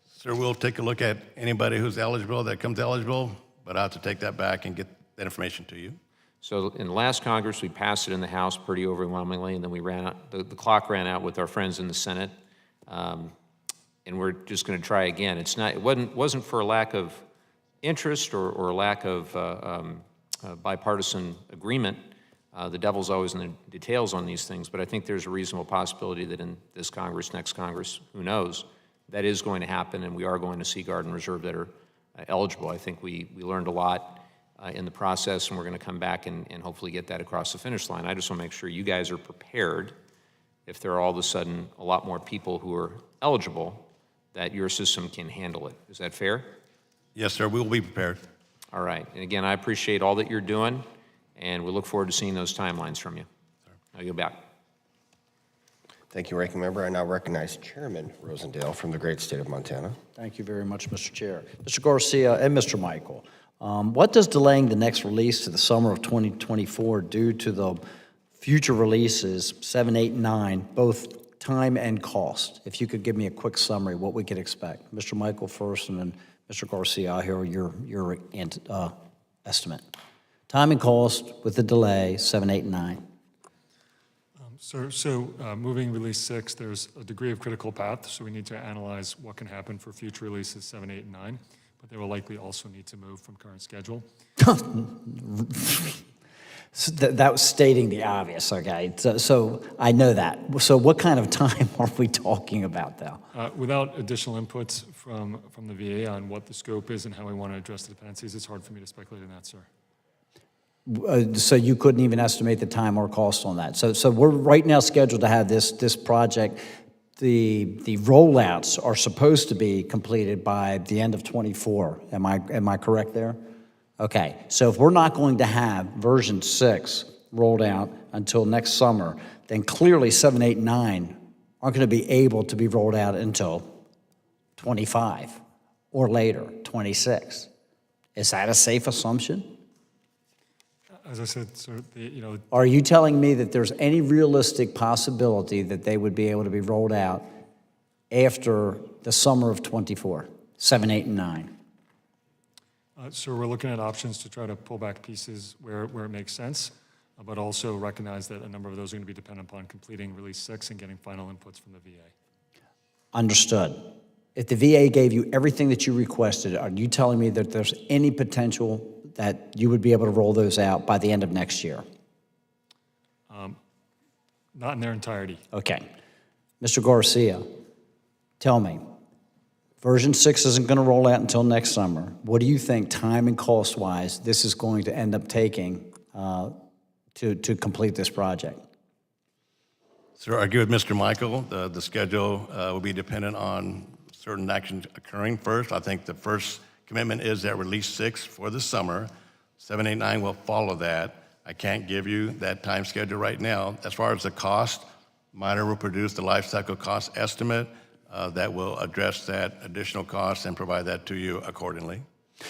Sir, we'll take a look at anybody who's eligible, that comes eligible, but I'll have to take that back and get that information to you. So in the last Congress, we passed it in the House pretty overwhelmingly, and then we ran out, the clock ran out with our friends in the Senate, and we're just going to try again. It wasn't for a lack of interest or a lack of bipartisan agreement. The devil's always in the details on these things, but I think there's a reasonable possibility that in this Congress, next Congress, who knows, that is going to happen, and we are going to see Guard and Reserve that are eligible. I think we learned a lot in the process, and we're going to come back and hopefully get that across the finish line. I just want to make sure you guys are prepared if there are all of a sudden a lot more people who are eligible, that your system can handle it. Is that fair? Yes, sir, we will be prepared. All right. And again, I appreciate all that you're doing, and we look forward to seeing those timelines from you. I'll go back. Thank you, Ranking Member. I now recognize Chairman Rosendale from the great state of Montana. Thank you very much, Mr. Chair. Mr. Garcia and Mr. Michael, what does delaying the next release to the summer of 2024 do to the future releases 7, 8, and 9, both time and cost? If you could give me a quick summary, what we could expect. Mr. Michael first, and then Mr. Garcia, I'll hear your estimate. Time and cost with the delay, 7, 8, and 9. So moving release 6, there's a degree of critical path, so we need to analyze what can happen for future releases 7, 8, and 9. but they will likely also need to move from current schedule. So that was stating the obvious, okay? So I know that. So what kind of time are we talking about, though? Without additional inputs from the VA on what the scope is and how we want to address the dependencies, it's hard for me to speculate on that, sir. So you couldn't even estimate the time or cost on that. So we're right now scheduled to have this project. The rollouts are supposed to be completed by the end of '24. Am I correct there? Okay. So if we're not going to have version 6 rolled out until next summer, then clearly 7, 8, 9 aren't going to be able to be rolled out until 25 or later, 26. Is that a safe assumption? As I said, sir, Are you telling me that there's any realistic possibility that they would be able to be rolled out after the summer of '24, 7, 8, and 9? So we're looking at options to try to pull back pieces where it makes sense, but also recognize that a number of those are going to be dependent upon completing Release 6 and getting final inputs from the VA. Understood. If the VA gave you everything that you requested, are you telling me that there's any potential that you would be able to roll those out by the end of next year? Not in their entirety. Okay. Mr. Garcia, tell me, version 6 isn't going to roll out until next summer. What do you think, time and cost-wise, this is going to end up taking to complete this project? Sir, I agree with Mr. Michael. The schedule will be dependent on certain actions occurring first. I think the first commitment is that Release 6 for the summer. 7, 8, 9 will follow that. I can't give you that time schedule right now. As far as the cost, Mitre will produce the life cycle cost estimate that will address that additional cost and provide that to you accordingly.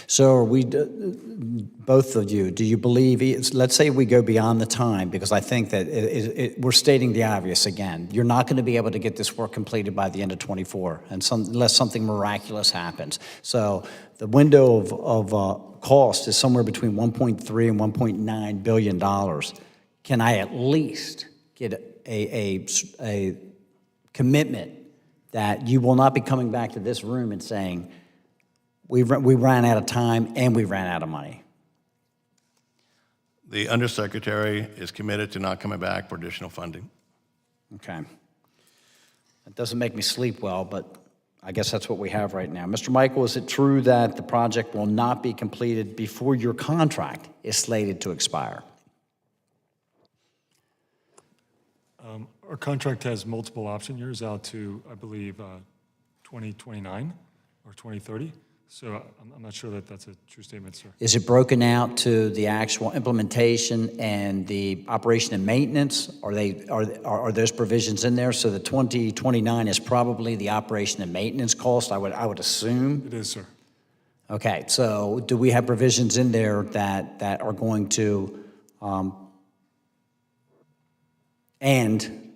So are we, both of you, do you believe, let's say we go beyond the time, because I think that we're stating the obvious again. You're not going to be able to get this work completed by the end of '24 unless something miraculous happens. So the window of cost is somewhere between $1.3 and $1.9 billion. Can I at least get a commitment that you will not be coming back to this room and saying, we ran out of time and we ran out of money? The Undersecretary is committed to not coming back for additional funding. Okay. That doesn't make me sleep well, but I guess that's what we have right now. Mr. Michael, is it true that the project will not be completed before your contract is slated to expire? Our contract has multiple option years out to, I believe, 2029 or 2030. So I'm not sure that that's a true statement, sir. Is it broken out to the actual implementation and the operation and maintenance? Are those provisions in there? So the 2029 is probably the operation and maintenance cost, I would assume? It is, sir. Okay, so do we have provisions in there that are going to end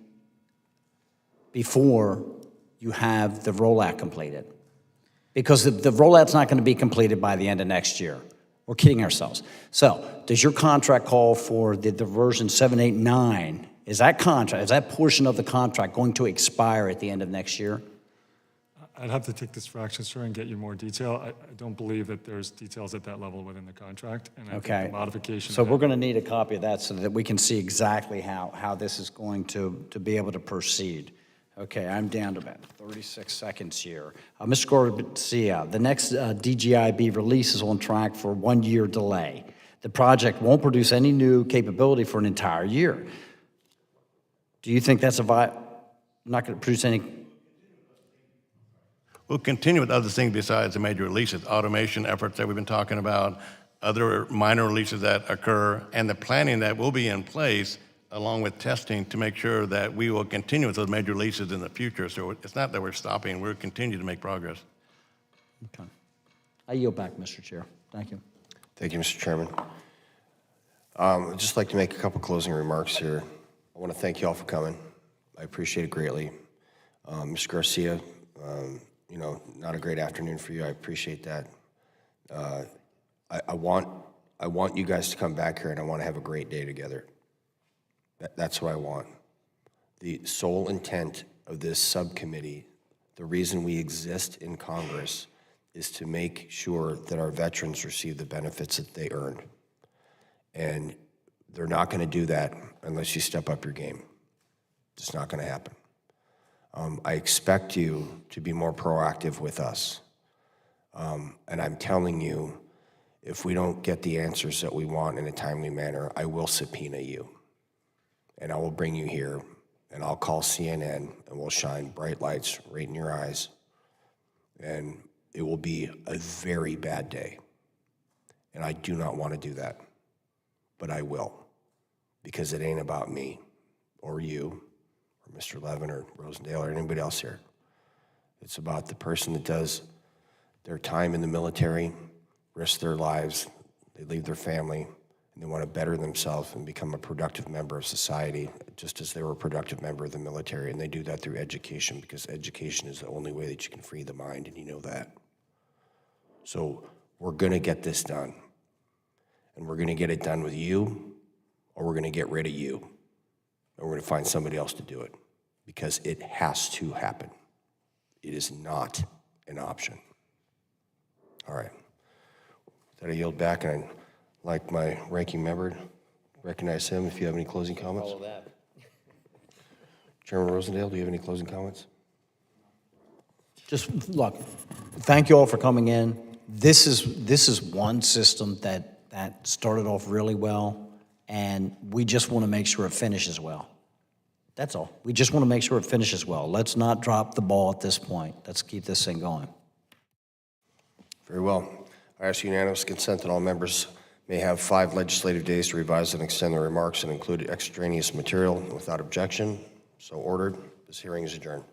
before you have the rollout completed? Because the rollout's not going to be completed by the end of next year. We're kidding ourselves. So does your contract call for the version 7, 8, 9? Is that portion of the contract going to expire at the end of next year? I'd have to take this for action, sir, and get you more detail. I don't believe that there's details at that level within the contract. And I think the modification. So we're going to need a copy of that so that we can see exactly how this is going to be able to proceed. Okay, I'm down to about 36 seconds here. Mr. Garcia, the next DGIB release is on track for 1 year delay. The project won't produce any new capability for an entire year. Do you think that's not going to produce any? We'll continue with other things besides the major releases, automation efforts that we've been talking about, other minor releases that occur, and the planning that will be in place along with testing to make sure that we will continue with those major releases in the future. So it's not that we're stopping, we're continuing to make progress. Okay. I yield back, Mr. Chair. Thank you. Thank you, Mr. Chairman. I'd just like to make a couple closing remarks here. I want to thank you all for coming. I appreciate it greatly. Mr. Garcia, not a great afternoon for you. I appreciate that. I want you guys to come back here, and I want to have a great day together. That's what I want. The sole intent of this subcommittee, the reason we exist in Congress, is to make sure that our veterans receive the benefits that they earned. And they're not going to do that unless you step up your game. It's not going to happen. I expect you to be more proactive with us. And I'm telling you, if we don't get the answers that we want in a timely manner, I will subpoena you. And I will bring you here, and I'll call CNN, and we'll shine bright lights right in your eyes. And it will be a very bad day. And I do not want to do that. But I will, because it ain't about me or you or Mr. Levin or Rosendale or anybody else here. It's about the person that does their time in the military, risk their lives, they leave their family, and they want to better themselves and become a productive member of society, just as they were a productive member of the military. And they do that through education, because education is the only way that you can free the mind, and you know that. So we're going to get this done. And we're going to get it done with you, or we're going to get rid of you. And we're going to find somebody else to do it, because it has to happen. It is not an option. All right. With that, I yield back, and I'd like my ranking member to recognize him if you have any closing comments. All of that. Chairman Rosendale, do you have any closing comments? Just, look, thank you all for coming in. This is one system that started off really well, and we just want to make sure it finishes well. That's all. We just want to make sure it finishes well. Let's not drop the ball at this point. Let's keep this thing going. Very well. I ask unanimous consent that all members may have 5 legislative days to revise and extend their remarks and include extraneous material without objection. So ordered. This hearing is adjourned.